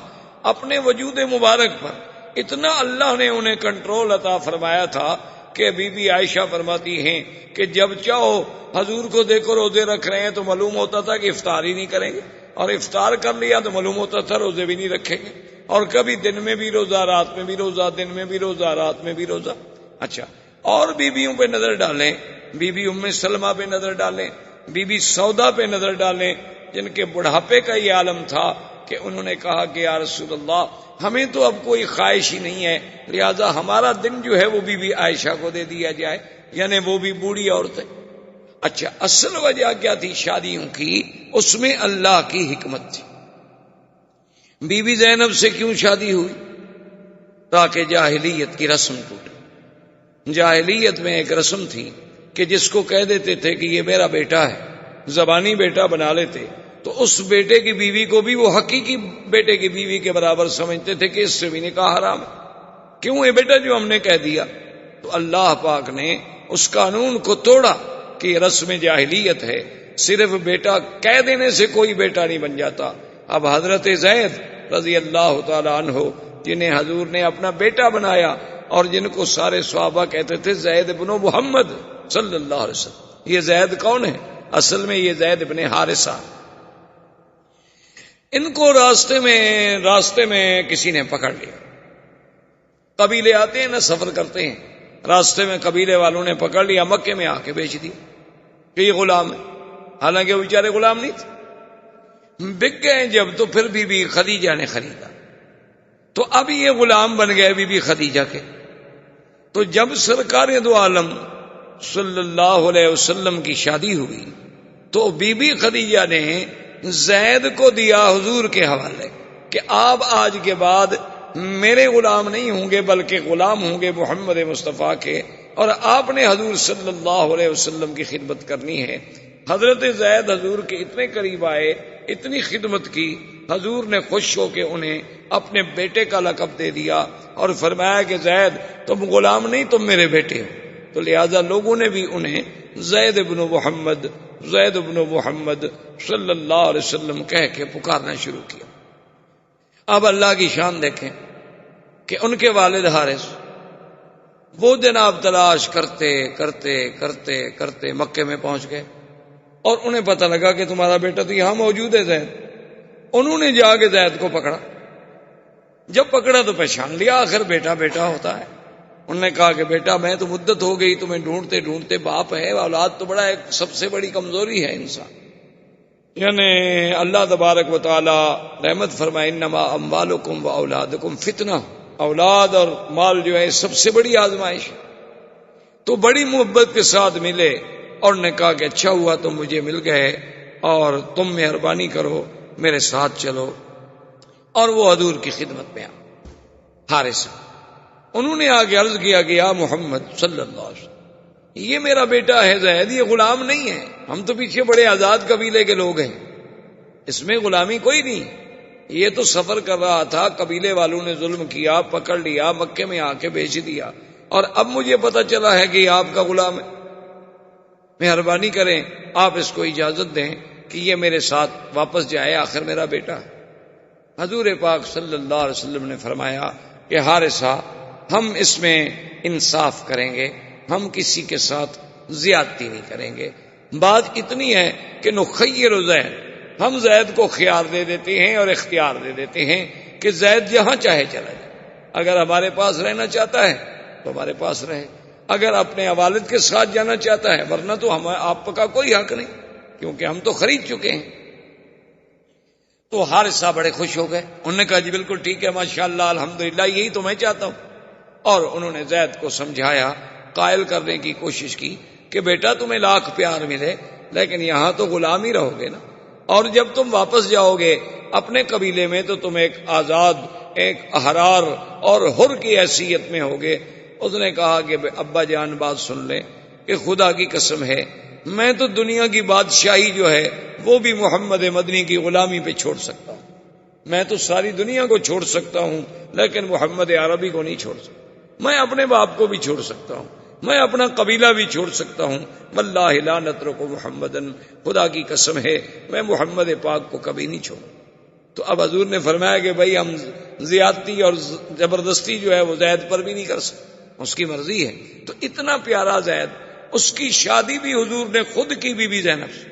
اپنے وجود مبارک پر اتنا اللہ نے انہیں کنٹرول عطا فرمایا تھا کہ بی بی عائشہ فرماتی ہیں کہ جب چاہو حضور کو دیکھو روزے رکھ رہے ہیں تو معلوم ہوتا تھا کہ افطار ہی نہیں کریں گے، اور افطار کر لیا تو معلوم ہوتا تھا روزے بھی نہیں رکھیں گے، اور کبھی دن میں بھی روزہ، رات میں بھی روزہ، دن میں بھی روزہ، رات میں بھی روزہ۔ اچھا، اور بیویوں پہ نظر ڈالیں، بی بی ام سلمہ پہ نظر ڈالیں، بی بی سودا پہ نظر ڈالیں، جن کے بڑھاپے کا یہ عالم تھا کہ انہوں نے کہا کہ یا رسول اللہ ہمیں تو اب کوئی خواہش ہی نہیں ہے، لہذا ہمارا دن جو ہے وہ بی بی عائشہ کو دے دیا جائے، یعنی وہ بھی بوڑھی عورت ہے۔ اچھا، اصل وجہ کیا تھی شادیوں کی؟ اس میں اللہ کی حکمت تھی۔ بی بی زینب سے کیوں شادی ہوئی؟ تاکہ جاہلیت کی رسم ٹوٹے۔ جاہلیت میں ایک رسم تھی کہ جس کو کہہ دیتے تھے کہ یہ میرا بیٹا ہے، زبانی بیٹا بنا لیتے، تو اس بیٹے کی بیوی کو بھی وہ حقیقی بیٹے کی بیوی کے برابر سمجھتے تھے کہ اس سے بھی نکاح حرام ہے، کیوں یہ بیٹا جو ہم نے کہہ دیا؟ تو اللہ پاک نے اس قانون کو توڑا کہ یہ رسم جاہلیت ہے، صرف بیٹا کہہ دینے سے کوئی بیٹا نہیں بن جاتا۔ اب حضرت زید رضی اللہ تعالی عنہ، جنہیں حضور نے اپنا بیٹا بنایا اور جن کو سارے صحابہ کہتے تھے زید بن محمد صلی اللہ علیہ وسلم، یہ زید کون ہے؟ اصل میں یہ زید بن حارثہ۔ ان کو راستے میں کسی نے پکڑ لیا۔ قبیلے آتے ہیں نا، سفر کرتے ہیں، راستے میں قبیلے والوں نے پکڑ لیا، مکے میں آ کے بیچ دیا کہ یہ غلام ہے، حالانکہ وہ بیچارے غلام نہیں تھے۔ بک گئے جب تو پھر بی بی خدیجہ نے خریدا، تو اب یہ غلام بن گئے بی بی خدیجہ کے۔ تو جب سرکار دو عالم صلی اللہ علیہ وسلم کی شادی ہوئی تو بی بی خدیجہ نے زید کو دیا حضور کے حوالے کہ آپ آج کے بعد میرے غلام نہیں ہوں گے بلکہ غلام ہوں گے محمد مصطفیٰ کے، اور آپ نے حضور صلی اللہ علیہ وسلم کی خدمت کرنی ہے۔ حضرت زید حضور کے اتنے قریب آئے، اتنی خدمت کی، حضور نے خوش ہو کے انہیں اپنے بیٹے کا لقب دے دیا اور فرمایا کہ زید تم غلام نہیں، تم میرے بیٹے ہو۔ تو لہذا لوگوں نے بھی انہیں زید بن محمد، زید بن محمد صلی اللہ علیہ وسلم کہہ کے پکارنا شروع کیا۔ اب اللہ کی شان دیکھیں کہ ان کے والد حارث وہ جناب تلاش کرتے کرتے کرتے کرتے مکے میں پہنچ گئے، اور انہیں پتہ لگا کہ تمہارا بیٹا تو یہاں موجود ہے زید۔ انہوں نے جا کے زید کو پکڑا، جب پکڑا تو پہچان لیا، آخر بیٹا بیٹا ہوتا ہے۔ انہوں نے کہا کہ بیٹا میں تو مدت ہو گئی تمہیں ڈھونڈتے ڈھونڈتے، باپ ہے، اولاد تو بڑا ایک سب سے بڑی کمزوری ہے انسان، یعنی اللہ تبارک و تعالی رحمت فرمائے انما اموالکم و اولادکم فتنہ، اولاد اور مال جو ہے سب سے بڑی آزمائش۔ تو بڑی محبت کے ساتھ ملے اور نے کہا کہ اچھا ہوا تم مجھے مل گئے اور تم مہربانی کرو میرے ساتھ چلو، اور وہ حضور کی خدمت میں حارث، انہوں نے آگے عرض کیا کہ یا محمد صلی اللہ علیہ وسلم یہ میرا بیٹا ہے زید، یہ غلام نہیں ہے، ہم تو پیچھے بڑے آزاد قبیلے کے لوگ ہیں، اس میں غلامی کوئی نہیں، یہ تو سفر کر رہا تھا، قبیلے والوں نے ظلم کیا، پکڑ لیا، مکے میں آ کے بیچ دیا، اور اب مجھے پتا چلا ہے کہ یہ آپ کا غلام ہے، مہربانی کریں آپ اس کو اجازت دیں کہ یہ میرے ساتھ واپس جائے، آخر میرا بیٹا ہے۔ حضور پاک صلی اللہ علیہ وسلم نے فرمایا کہ حارثہ ہم اس میں انصاف کریں گے، ہم کسی کے ساتھ زیادتی نہیں کریں گے۔ بات اتنی ہے کہ نخیر زید، ہم زید کو خیار دے دیتے ہیں اور اختیار دے دیتے ہیں کہ زید جہاں چاہے چلا جائے، اگر ہمارے پاس رہنا چاہتا ہے تو ہمارے پاس رہے، اگر اپنے والد کے ساتھ جانا چاہتا ہے، ورنہ تو ہم آپ کا کوئی حق نہیں، کیونکہ ہم تو خرید چکے ہیں۔ تو حارثہ بڑے خوش ہو گئے، انہوں نے کہا جی بالکل ٹھیک ہے، ماشاءاللہ الحمدللہ، یہی تو میں چاہتا ہوں۔ اور انہوں نے زید کو سمجھایا، قائل کرنے کی کوشش کی کہ بیٹا تمہیں لاکھ پیار ملے لیکن یہاں تو غلام ہی رہو گے نا، اور جب تم واپس جاؤ گے اپنے قبیلے میں تو تم ایک آزاد، ایک احرار اور حر کی حیثیت میں ہوگے۔ اس نے کہا کہ ابا جان بات سن لیں کہ خدا کی قسم ہے میں تو دنیا کی بادشاہی جو ہے وہ بھی محمد مدنی کی غلامی پہ چھوڑ سکتا ہوں، میں تو ساری دنیا کو چھوڑ سکتا ہوں لیکن محمد عربی کو نہیں چھوڑ سکتا، میں اپنے باپ کو بھی چھوڑ سکتا ہوں، میں اپنا قبیلہ بھی چھوڑ سکتا ہوں، واللہ لا نترک محمدن، خدا کی قسم ہے میں محمد پاک کو کبھی نہیں چھوڑوں۔ تو اب حضور نے فرمایا کہ بھائی ہم زیادتی اور زبردستی جو ہے وہ زید پر بھی نہیں کر سکتے، اس کی مرضی ہے۔ تو اتنا پیارا زید، اس کی شادی بھی حضور نے خود کی بی بی زینب سے،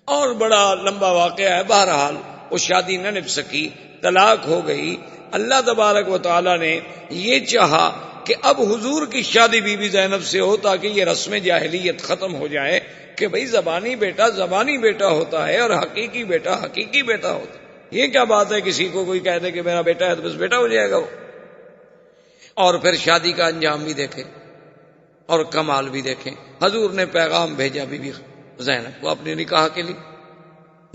اور بڑا لمبا واقعہ ہے، بہرحال وہ شادی نہ نبھ سکی، طلاق ہو گئی۔ اللہ تبارک و تعالی نے یہ چاہا کہ اب حضور کی شادی بی بی زینب سے ہو تاکہ یہ رسم جاہلیت ختم ہو جائے کہ بھئی زبانی بیٹا زبانی بیٹا ہوتا ہے اور حقیقی بیٹا حقیقی بیٹا ہوتا ہے۔ یہ کیا بات ہے کسی کو کوئی کہہ دے کہ میرا بیٹا ہے تو بس بیٹا ہو جائے گا وہ۔ اور پھر شادی کا انجام بھی دیکھیں اور کمال بھی دیکھیں۔ حضور نے پیغام بھیجا بی بی زینب کو اپنے نکاح کے لیے،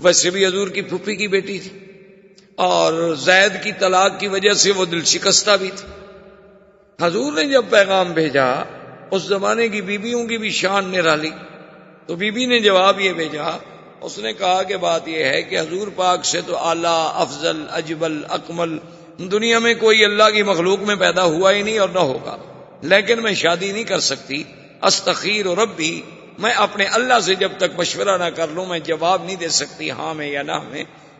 ویسے بھی حضور کی پھوپھی کی بیٹی تھی اور زید کی طلاق کی وجہ سے وہ دل شکستہ بھی تھی۔ حضور نے جب پیغام بھیجا، اس زمانے کی بیویوں کی بھی شان نرالی، تو بی بی نے جواب یہ بھیجا، اس نے کہا کہ بات یہ ہے کہ حضور پاک سے تو اعلیٰ، افضل، اجمل، اکمل دنیا میں کوئی اللہ کی مخلوق میں پیدا ہوا ہی نہیں اور نہ ہوگا، لیکن میں شادی نہیں کر سکتی، استخیر ربی، میں اپنے اللہ سے جب تک مشورہ نہ کر لوں میں جواب نہیں دے سکتی ہاں میں یا نہ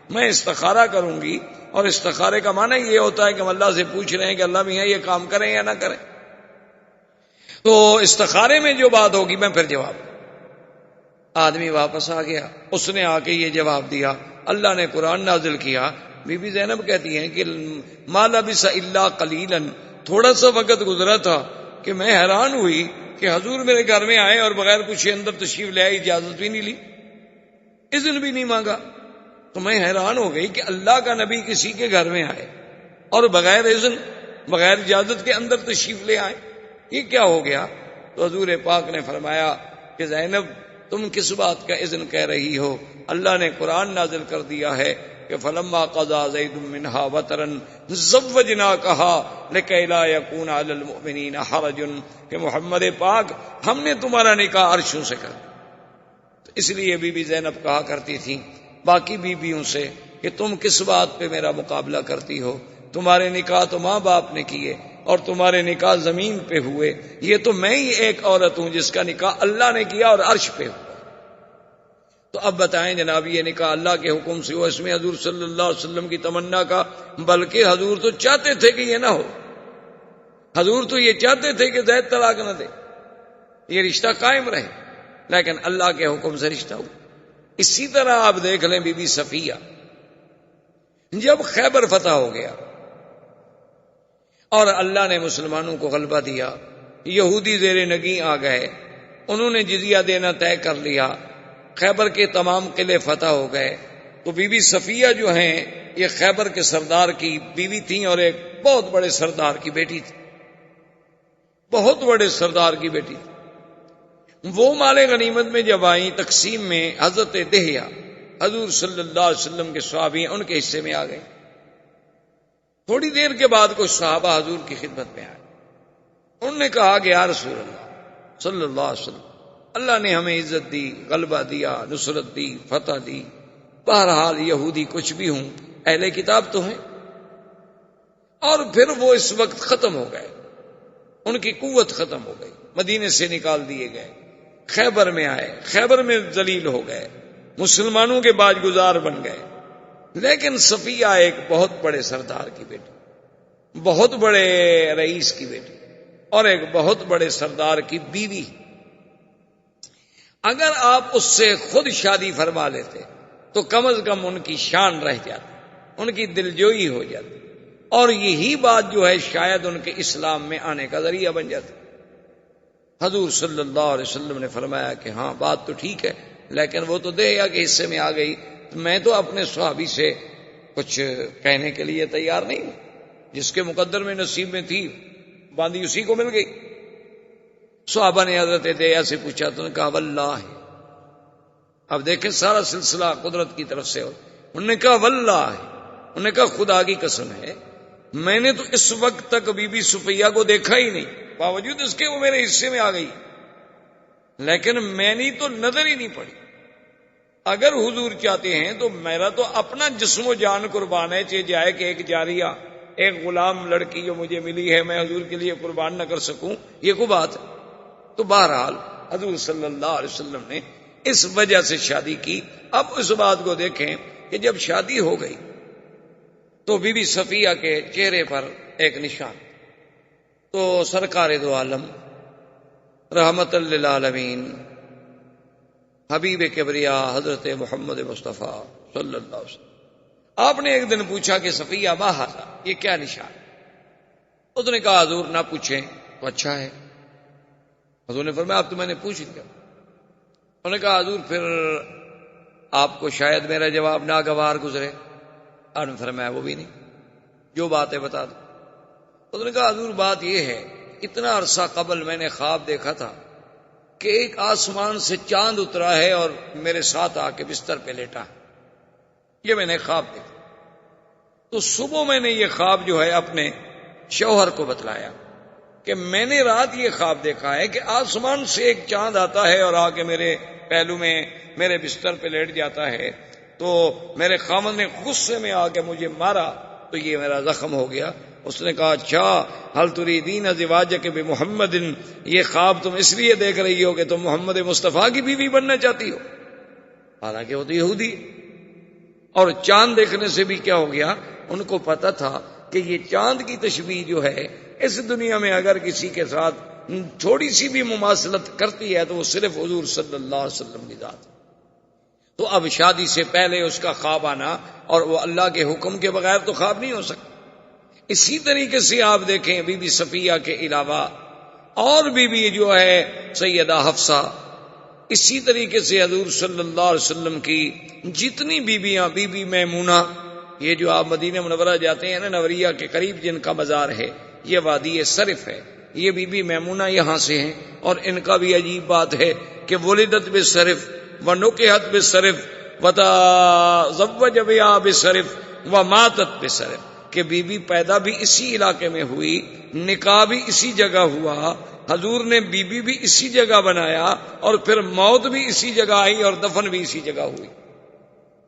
میں استخارہ کروں گی، اور استخارے کا معنی یہ ہوتا ہے کہ ہم اللہ سے پوچھ رہے ہیں کہ اللہ میاں یہ کام کریں یا نہ کریں، تو استخارے میں جو بات ہوگی میں پھر جواب۔ آدمی واپس آ گیا، اس نے آ کے یہ جواب دیا، اللہ نے قرآن نازل کیا۔ بی بی زینب کہتی ہیں کہ ما لبث الا قلیلا، تھوڑا سا وقت گزرا تھا کہ میں حیران ہوئی کہ حضور میرے گھر میں آئے اور بغیر پوچھے اندر تشریف لے آئے، اجازت بھی نہیں لی، اذن بھی نہیں مانگا۔ تو میں حیران ہو گئی کہ اللہ کا نبی کسی کے گھر میں آئے اور بغیر اذن، بغیر اجازت کے اندر تشریف لے آئے، یہ کیا ہو گیا؟ تو حضور پاک نے فرمایا کہ زینب تم کس بات کا اذن کہہ رہی ہو؟ اللہ نے قرآن نازل کر دیا ہے کہ فلما قضا زید منہا وطرا زوجناکہا لکی لا یکون علی المؤمنین حرج، کہ محمد پاک ہم نے تمہارا نکاح عرشوں سے کر، تو اس لیے بی بی زینب کہا کرتی تھی باقی بیویوں سے کہ تم کس بات پہ میرا مقابلہ کرتی ہو؟ تمہارے نکاح تو ماں باپ نے کیے اور تمہارے نکاح زمین پہ ہوئے، یہ تو میں ہی ایک عورت ہوں جس کا نکاح اللہ نے کیا اور عرش پہ ہوا۔ تو اب بتائیں جناب، یہ نکاح اللہ کے حکم سے ہوا، اس میں حضور صلی اللہ علیہ وسلم کی تمنا کا، بلکہ حضور تو چاہتے تھے کہ یہ نہ ہو، حضور تو یہ چاہتے تھے کہ زید طلاق نہ دے، یہ رشتہ قائم رہے، لیکن اللہ کے حکم سے رشتہ ہوا۔ اسی طرح آپ دیکھ لیں بی بی صفیہ، جب خیبر فتح ہو گیا اور اللہ نے مسلمانوں کو غلبہ دیا، یہودی زیر نگیں آ گئے، انہوں نے جزیہ دینا طے کر لیا، خیبر کے تمام قلعے فتح ہو گئے، تو بی بی صفیہ جو ہیں یہ خیبر کے سردار کی بیوی تھیں اور ایک بہت بڑے سردار کی بیٹی تھی، بہت بڑے سردار کی بیٹی تھی۔ وہ مال غنیمت میں جب آئیں تقسیم میں، حضرت دہیہ حضور صلی اللہ علیہ وسلم کے صحابی ہیں ان کے حصے میں آ گئے۔ تھوڑی دیر کے بعد کچھ صحابہ حضور کی خدمت میں آئے، انہوں نے کہا کہ یا رسول اللہ صلی اللہ علیہ وسلم، اللہ نے ہمیں عزت دی، غلبہ دیا، نصرت دی، فتح دی، بہرحال یہودی کچھ بھی ہوں اہل کتاب تو ہیں، اور پھر وہ اس وقت ختم ہو گئے، ان کی قوت ختم ہو گئی، مدینے سے نکال دیے گئے، خیبر میں آئے، خیبر میں ذلیل ہو گئے، مسلمانوں کے باج گزار بن گئے، لیکن صفیہ ایک بہت بڑے سردار کی بیٹی، بہت بڑے رئیس کی بیٹی اور ایک بہت بڑے سردار کی بیوی. اگر آپ اس سے خود شادی فرما لیتے تو کم از کم ان کی شان رہ جاتی, ان کی دلجوئی ہو جاتی, اور یہی بات جو ہے شاید ان کے اسلام میں آنے کا ذریعہ بن جاتی. حضور صلی اللہ علیہ وسلم نے فرمایا کہ ہاں بات تو ٹھیک ہے, لیکن وہ تو دہیا کے حصے میں آ گئی. میں تو اپنے صحابی سے کچھ کہنے کے لیے تیار نہیں ہوں. جس کے مقدر میں نصیب میں تھی باندھی اسی کو مل گئی. صحابہ نے حضرت دہیا سے پوچھا تو نے کہا واللہ. اب دیکھیں سارا سلسلہ قدرت کی طرف سے. انہوں نے کہا واللہ, انہوں نے کہا خدا کی قسم ہے میں نے تو اس وقت تک بی بی صفیہ کو دیکھا ہی نہیں, باوجود اس کے وہ میرے حصے میں آ گئی, لیکن میں نے تو نظر ہی نہیں پڑی. اگر حضور چاہتے ہیں تو میرا تو اپنا جسم و جان قربان ہے, چاہے جائے کہ ایک جاریہ, ایک غلام لڑکی جو مجھے ملی ہے میں حضور کے لیے قربان نہ کر سکوں, یہ کوئی بات ہے. تو بہرحال حضور صلی اللہ علیہ وسلم نے اس وجہ سے شادی کی. اب اس بات کو دیکھیں کہ جب شادی ہو گئی تو بی بی صفیہ کے چہرے پر ایک نشان, تو سرکار دو عالم رحمت للعالمین حبیب کبریا حضرت محمد مصطفیٰ صلی اللہ علیہ وسلم, آپ نے ایک دن پوچھا کہ صفیہ ما ھذا, یہ کیا نشان؟ اس نے کہا حضور نہ پوچھیں تو اچھا ہے. حضور نے فرمایا اب تو میں نے پوچھ لیا. انہوں نے کہا حضور پھر آپ کو شاید میرا جواب ناگوار گزرے. آپ نے فرمایا وہ بھی نہیں, جو بات ہے بتا دو. انہوں نے کہا حضور بات یہ ہے اتنا عرصہ قبل میں نے خواب دیکھا تھا کہ ایک آسمان سے چاند اترا ہے اور میرے ساتھ آ کے بستر پہ لیٹا ہے, یہ میں نے خواب دیکھا. تو صبح میں نے یہ خواب جو ہے اپنے شوہر کو بتلایا کہ میں نے رات یہ خواب دیکھا ہے کہ آسمان سے ایک چاند آتا ہے اور آ کے میرے پہلو میں میرے بستر پہ لیٹ جاتا ہے. تو میرے خامن نے غصے میں آ کے مجھے مارا تو یہ میرا زخم ہو گیا. اس نے کہا اچھا حل تریدین ازواجک بمحمد, یہ خواب تم اس لیے دیکھ رہی ہو کہ تم محمد مصطفیٰ کی بیوی بننا چاہتی ہو, حالانکہ وہ تو یہودی. اور چاند دیکھنے سے بھی کیا ہو گیا, ان کو پتا تھا کہ یہ چاند کی تشبیہ جو ہے اس دنیا میں اگر کسی کے ساتھ تھوڑی سی بھی مماثلت کرتی ہے تو وہ صرف حضور صلی اللہ علیہ وسلم کی ذات. تو اب شادی سے پہلے اس کا خواب آنا اور وہ اللہ کے حکم کے بغیر تو خواب نہیں ہو سکتا. اسی طریقے سے آپ دیکھیں بی بی صفیہ کے علاوہ اور بی جو ہے سیدہ حفصہ, اسی طریقے سے حضور صلی اللہ علیہ وسلم کی جتنی بیویاں, بی بی میمونہ, یہ جو آپ مدینہ منورہ جاتے ہیں نا نوریہ کے قریب جن کا مزار ہے, یہ وادی صرف ہے, یہ بی بی میمونہ یہاں سے ہیں. اور ان کا بھی عجیب بات ہے کہ ولدت بالصرف ونکحت بالصرف وتزوج بها بالصرف وماتت بالصرف, کہ بی بی پیدا بھی اسی علاقے میں ہوئی, نکاح بھی اسی جگہ ہوا, حضور نے بی بی بھی اسی جگہ بنایا, اور پھر موت بھی اسی جگہ آئی اور دفن بھی اسی جگہ ہوئی.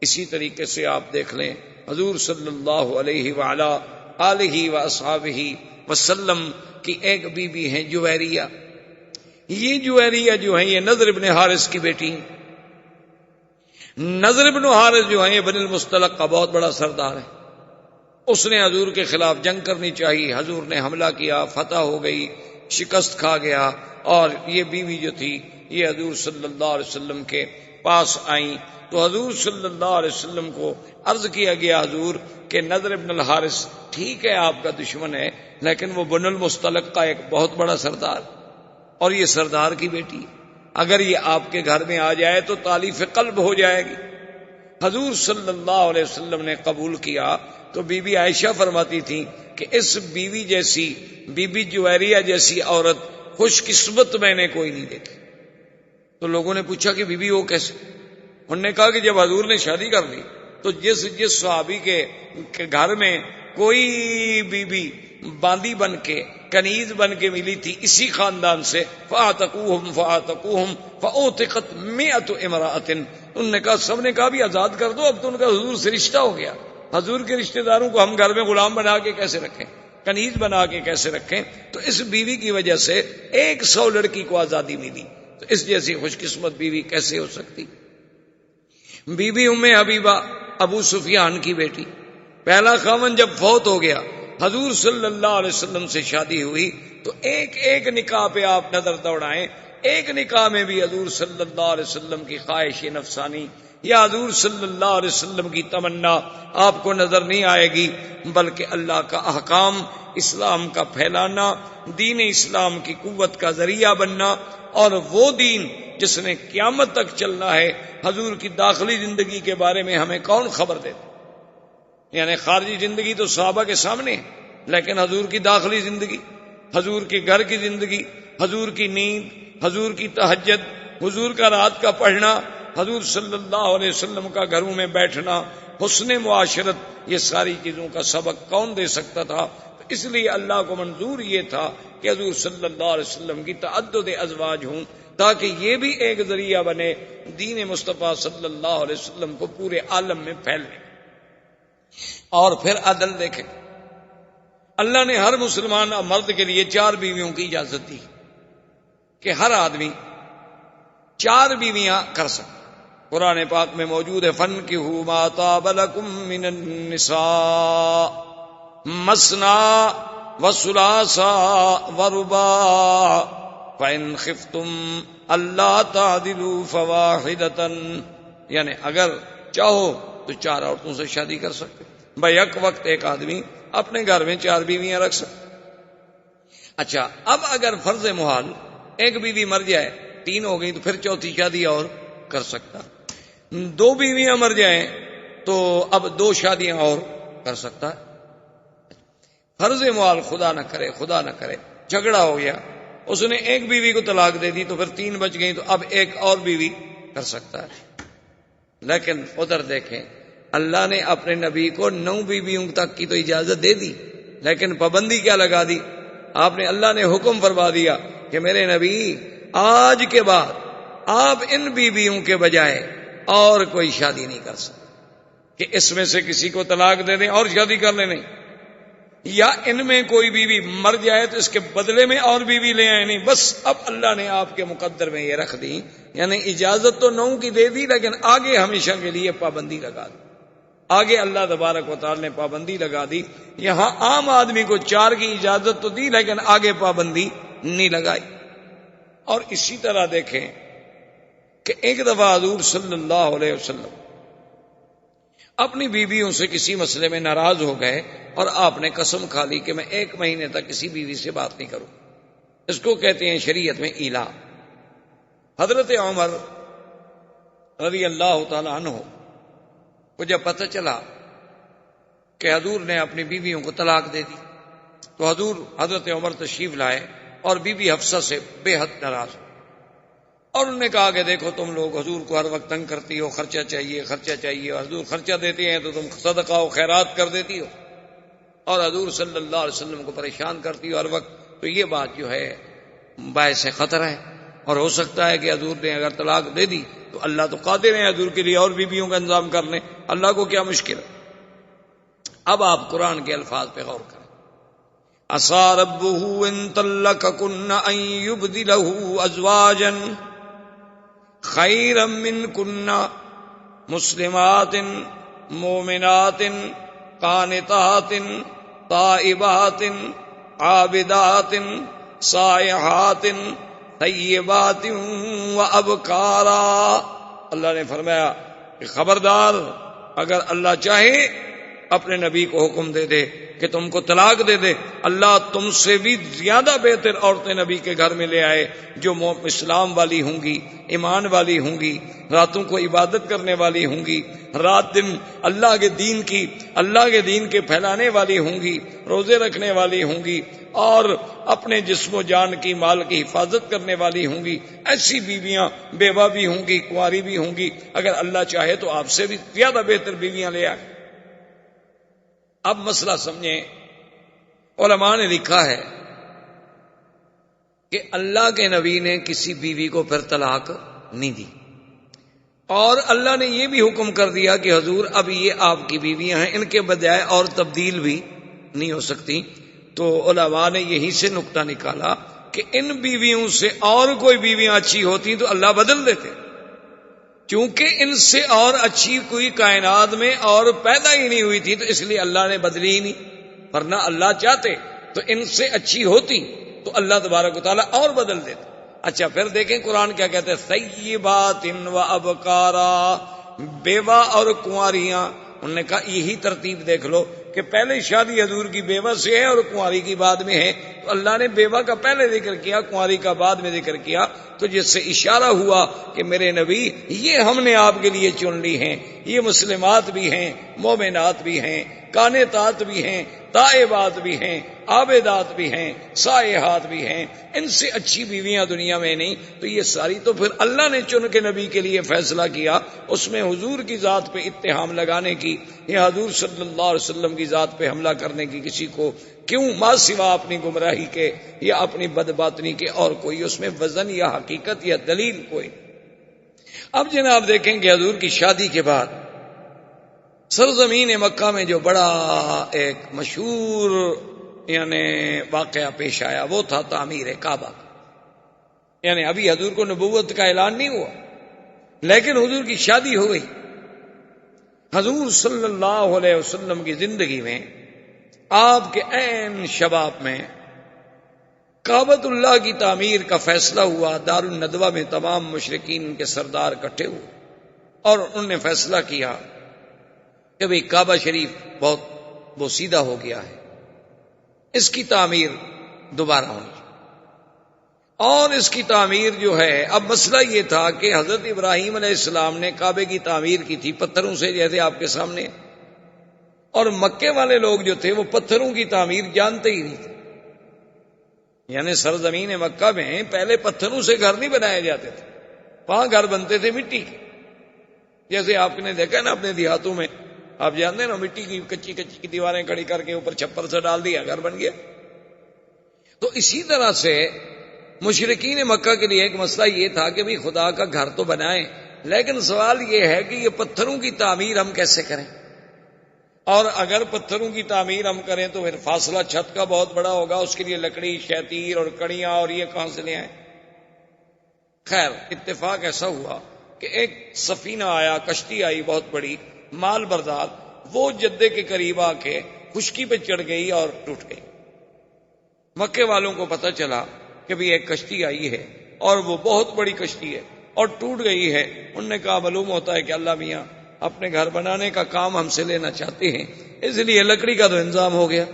اسی طریقے سے آپ دیکھ لیں حضور صلی اللہ علیہ وعلا آلہ واصحابہ وسلم کی ایک بی بی ہیں جویریہ. یہ جویریہ جو ہیں یہ نضر بن حارث کی بیٹی. نضر بن حارث جو ہیں یہ بنی المصطلق کا بہت بڑا سردار ہے. اس نے حضور کے خلاف جنگ کرنی چاہیے, حضور نے حملہ کیا, فتح ہو گئی, شکست کھا گیا, اور یہ بیوی جو تھی یہ حضور صلی اللہ علیہ وسلم کے پاس آئیں. تو حضور صلی اللہ علیہ وسلم کو عرض کیا گیا حضور کہ نضر بن الحارث ٹھیک ہے آپ کا دشمن ہے, لیکن وہ بن المصطلق کا ایک بہت بڑا سردار, اور یہ سردار کی بیٹی, اگر یہ آپ کے گھر میں آ جائے تو تالیف قلب ہو جائے گی. حضور صلی اللہ علیہ وسلم نے قبول کیا. تو بی بی عائشہ فرماتی تھی کہ اس بیوی جیسی, بی بی جویریہ جیسی عورت خوش قسمت میں نے کوئی نہیں دیکھی. تو لوگوں نے پوچھا کہ بی بی وہ کیسے؟ انہوں نے کہا کہ جب حضور نے شادی کر لی تو جس صحابی کے گھر میں کوئی بی بی باندی بن کے, کنیز بن کے ملی تھی اسی خاندان سے, فَآتَقُوهُمْ فَأُوتِقَتْ مِئَةُ امْرَأَةٍ, انہوں نے کہا, سب نے کہا بھی آزاد کر دو, اب تو ان کا حضور سے رشتہ ہو گیا. حضور کے رشتہ داروں کو ہم گھر میں غلام بنا کے کیسے رکھیں, کنیز بنا کے کیسے رکھیں؟ تو اس بیوی کی وجہ سے 100 لڑکی کو آزادی ملی. تو اس جیسی خوش قسمت بیوی کیسے ہو سکتی؟ بی بی ام حبیبہ ابو سفیان کی بیٹی, پہلا خاوند جب فوت ہو گیا حضور صلی اللہ علیہ وسلم سے شادی ہوئی تو ایک ایک نکاح پہ آپ نظر دوڑائیں، ایک نکاح میں بھی حضور صلی اللہ علیہ وسلم کی خواہش نفسانی یا حضور صلی اللہ علیہ وسلم کی تمنا آپ کو نظر نہیں آئے گی، بلکہ اللہ کا احکام، اسلام کا پھیلانا، دین اسلام کی قوت کا ذریعہ بننا، اور وہ دین جس نے قیامت تک چلنا ہے۔ حضور کی داخلی زندگی کے بارے میں ہمیں کون خبر دیتا؟ یعنی خارجی زندگی تو صحابہ کے سامنے ہے، لیکن حضور کی داخلی زندگی، حضور کے گھر کی زندگی، حضور کی نیند، حضور کی تہجد، حضور کا رات کا پڑھنا، حضور صلی اللہ علیہ وسلم کا گھروں میں بیٹھنا، حسن معاشرت، یہ ساری چیزوں کا سبق کون دے سکتا تھا؟ اس لیے اللہ کو منظور یہ تھا کہ حضور صلی اللہ علیہ وسلم کی تعدد ازواج ہوں، تاکہ یہ بھی ایک ذریعہ بنے دین مصطفیٰ صلی اللہ علیہ وسلم کو پورے عالم میں پھیلنے۔ اور پھر عدل دیکھیں، اللہ نے ہر مسلمان مرد کے لیے 4 بیویوں کی اجازت دی کہ ہر آدمی 4 بیویاں کر سکتا۔ قرآن پاک میں موجود ہے، فَانكِحُوا مَا طَابَ لَكُم مِّنَ النِّسَاءِ مَثْنَىٰ وَثُلَاثَ وَرُبَاعَ فَإِنْ خِفْتُمْ أَلَّا تَعْدِلُوا فَوَاحِدَةً، یعنی اگر چاہو تو 4 عورتوں سے شادی کر سکتے، بھائی یک وقت ایک آدمی اپنے گھر میں 4 بیویاں رکھ سکتے۔ اچھا، اب اگر فرض محال ایک بیوی مر جائے، 3 ہو گئی، تو پھر 4تھی شادی اور کر سکتا۔ 2 بیویاں مر جائیں تو اب 2 شادیاں اور کر سکتا ہے۔ فرض محال خدا نہ کرے جھگڑا ہو گیا، اس نے ایک بیوی کو طلاق دے دی، تو پھر 3 بچ گئی، تو اب ایک اور بیوی کر سکتا ہے۔ لیکن ادھر دیکھیں، اللہ نے اپنے نبی کو 9 بیویوں تک کی تو اجازت دے دی، لیکن پابندی کیا لگا دی؟ اللہ نے حکم فرما دیا کہ میرے نبی آج کے بعد آپ ان بیویوں کے بجائے اور کوئی شادی نہیں کر سکتے، کہ اس میں سے کسی کو طلاق دے دیں اور شادی کر لیں، نہیں، یا ان میں کوئی بیوی مر جائے تو اس کے بدلے میں اور بیوی لے آئے، نہیں، بس اب اللہ نے آپ کے مقدر میں یہ رکھ دی، یعنی اجازت تو 9 کی دے دی، لیکن آگے ہمیشہ کے لیے پابندی لگا دی۔ آگے اللہ تبارک و تعالی نے پابندی لگا دی۔ یہاں عام آدمی کو 4 کی اجازت تو دی، لیکن آگے پابندی نہیں لگائی۔ اور اسی طرح دیکھیں کہ ایک دفعہ حضور صلی اللہ علیہ وسلم اپنی بیویوں سے کسی مسئلے میں ناراض ہو گئے، اور آپ نے قسم کھا لی کہ میں 1 مہینے تک کسی بیوی سے بات نہیں کروں۔ اس کو کہتے ہیں شریعت میں ایلا۔ حضرت عمر رضی اللہ تعالی عنہ کو جب پتہ چلا کہ حضور نے اپنی بیویوں کو طلاق دے دی، تو حضرت عمر تشریف لائے اور بی بی حفصہ سے بے حد ناراض ہو، اور انہوں نے کہا کہ دیکھو تم لوگ حضور کو ہر وقت تنگ کرتی ہو، خرچہ چاہیے، اور حضور خرچہ دیتے ہیں تو تم صدقہ و خیرات کر دیتی ہو، اور حضور صلی اللہ علیہ وسلم کو پریشان کرتی ہو ہر وقت، تو یہ بات جو ہے باعث خطرہ ہے، اور ہو سکتا ہے کہ حضور نے اگر طلاق دے دی تو اللہ تو قادر ہے حضور کے لیے اور بیویوں کا انتظام کر لیں، اللہ کو کیا مشکل ہے۔ اب آپ قرآن کے الفاظ پہ غور کریں، عَسَىٰ رَبُّهُ إِن طَلَّقَكُنَّ أَن يُبْدِلَهُ أَزْوَاجًا خَيْرًا مِّنكُنَّ مُسْلِمَاتٍ مُؤْمِنَاتٍ قَانِتَاتٍ تَائِبَاتٍ عَابِدَاتٍ سَائِحَاتٍ طیبات و ابکارا۔ اللہ نے فرمایا کہ خبردار، اگر اللہ چاہے اپنے نبی کو حکم دے دے کہ تم کو طلاق دے دے، اللہ تم سے بھی زیادہ بہتر عورتیں نبی کے گھر میں لے آئے، جو اسلام والی ہوں گی، ایمان والی ہوں گی، راتوں کو عبادت کرنے والی ہوں گی، رات دن اللہ کے دین کے پھیلانے والی ہوں گی، روزے رکھنے والی ہوں گی، اور اپنے جسم و جان کی مال کی حفاظت کرنے والی ہوں گی۔ ایسی بیویاں بیوہ بھی ہوں گی، کنواری بھی ہوں گی، اگر اللہ چاہے تو آپ سے بھی زیادہ بہتر بیویاں لے آئے۔ اب مسئلہ سمجھیں، علماء نے لکھا ہے کہ اللہ کے نبی نے کسی بیوی کو پھر طلاق نہیں دی، اور اللہ نے یہ بھی حکم کر دیا کہ حضور اب یہ آپ کی بیویاں ہیں، ان کے بجائے اور تبدیل بھی نہیں ہو سکتی۔ تو علماء نے یہیں سے نقطہ نکالا کہ ان بیویوں سے اور کوئی بیویاں اچھی ہوتی تو اللہ بدل دیتے، چونکہ ان سے اور اچھی کوئی کائنات میں اور پیدا ہی نہیں ہوئی تھی، تو اس لیے اللہ نے بدلی ہی نہیں۔ ورنہ اللہ چاہتے تو ان سے اچھی ہوتی تو اللہ تبارک و تعالیٰ اور بدل دیتا. اچھا پھر دیکھیں قرآن کیا کہتے ہیں، طیبات و ابکارا، بیوہ اور کنواریاں. انہوں نے کہا یہی ترتیب دیکھ لو کہ پہلے شادی حضور کی بیوہ سے ہے اور کنواری کی بعد میں ہے، تو اللہ نے بیوہ کا پہلے ذکر کیا، کنواری کا بعد میں ذکر کیا، تو جس سے اشارہ ہوا کہ میرے نبی یہ ہم نے آپ کے لیے چن لی ہیں، یہ مسلمات بھی ہیں، مومنات بھی ہیں، قانتات بھی ہیں، تائبات بھی ہیں، عابدات بھی ہیں، سائحات بھی ہیں، ان سے اچھی بیویاں دنیا میں نہیں. تو یہ ساری تو پھر اللہ نے چن کے نبی کے لیے فیصلہ کیا. اس میں حضور کی ذات پہ اتہام لگانے کی یا حضور صلی اللہ علیہ وسلم کی ذات پہ حملہ کرنے کی کسی کو کیوں، ما سوا اپنی گمراہی کے یا اپنی بدباطنی کے اور کوئی اس میں وزن یا حقیقت یا دلیل کوئی. اب جناب دیکھیں کہ حضور کی شادی کے بعد سرزمین مکہ میں جو بڑا ایک مشہور یعنی واقعہ پیش آیا وہ تھا تعمیر کعبہ. یعنی ابھی حضور کو نبوت کا اعلان نہیں ہوا لیکن حضور کی شادی ہو گئی. حضور صلی اللہ علیہ وسلم کی زندگی میں آپ کے عین شباب میں کعبۃ اللہ کی تعمیر کا فیصلہ ہوا. دار الندوہ میں تمام مشرکین کے سردار اکٹھے ہوئے اور انہوں نے فیصلہ کیا کہ بھئی کعبہ شریف بہت بوسیدہ ہو گیا ہے، اس کی تعمیر دوبارہ ہونی چاہیے. اور اس کی تعمیر جو ہے، اب مسئلہ یہ تھا کہ حضرت ابراہیم علیہ السلام نے کعبے کی تعمیر کی تھی پتھروں سے، جیسے آپ کے سامنے، اور مکے والے لوگ جو تھے وہ پتھروں کی تعمیر جانتے ہی نہیں تھے. یعنی سرزمین مکہ میں پہلے پتھروں سے گھر نہیں بنائے جاتے تھے، وہاں گھر بنتے تھے مٹی کے. جیسے آپ نے دیکھا نا اپنے دیہاتوں میں، آپ جانتے ہیں نا، مٹی کی کچی کچی کی دیواریں کھڑی کر کے اوپر چھپر سے ڈال دیا، گھر بن گیا. تو اسی طرح سے مشرکین مکہ کے لیے ایک مسئلہ یہ تھا کہ بھی خدا کا گھر تو بنائیں، لیکن سوال یہ ہے کہ یہ پتھروں کی تعمیر ہم کیسے کریں، اور اگر پتھروں کی تعمیر ہم کریں تو پھر فاصلہ چھت کا بہت بڑا ہوگا، اس کے لیے لکڑی، شیطیر اور کڑیاں اور یہ کہاں سے لے آئیں. خیر اتفاق ایسا ہوا کہ ایک سفینہ آیا، کشتی آئی بہت بڑی مال بردار، وہ جدے کے قریب آ کے خشکی پہ چڑھ گئی اور ٹوٹ گئی. مکے والوں کو پتہ چلا کہ بھی ایک کشتی آئی ہے اور وہ بہت بڑی کشتی ہے اور ٹوٹ گئی ہے. انہوں نے کہا معلوم ہوتا ہے کہ اللہ میاں اپنے گھر بنانے کا کام ہم سے لینا چاہتے ہیں، اس لیے لکڑی کا تو انتظام ہو گیا.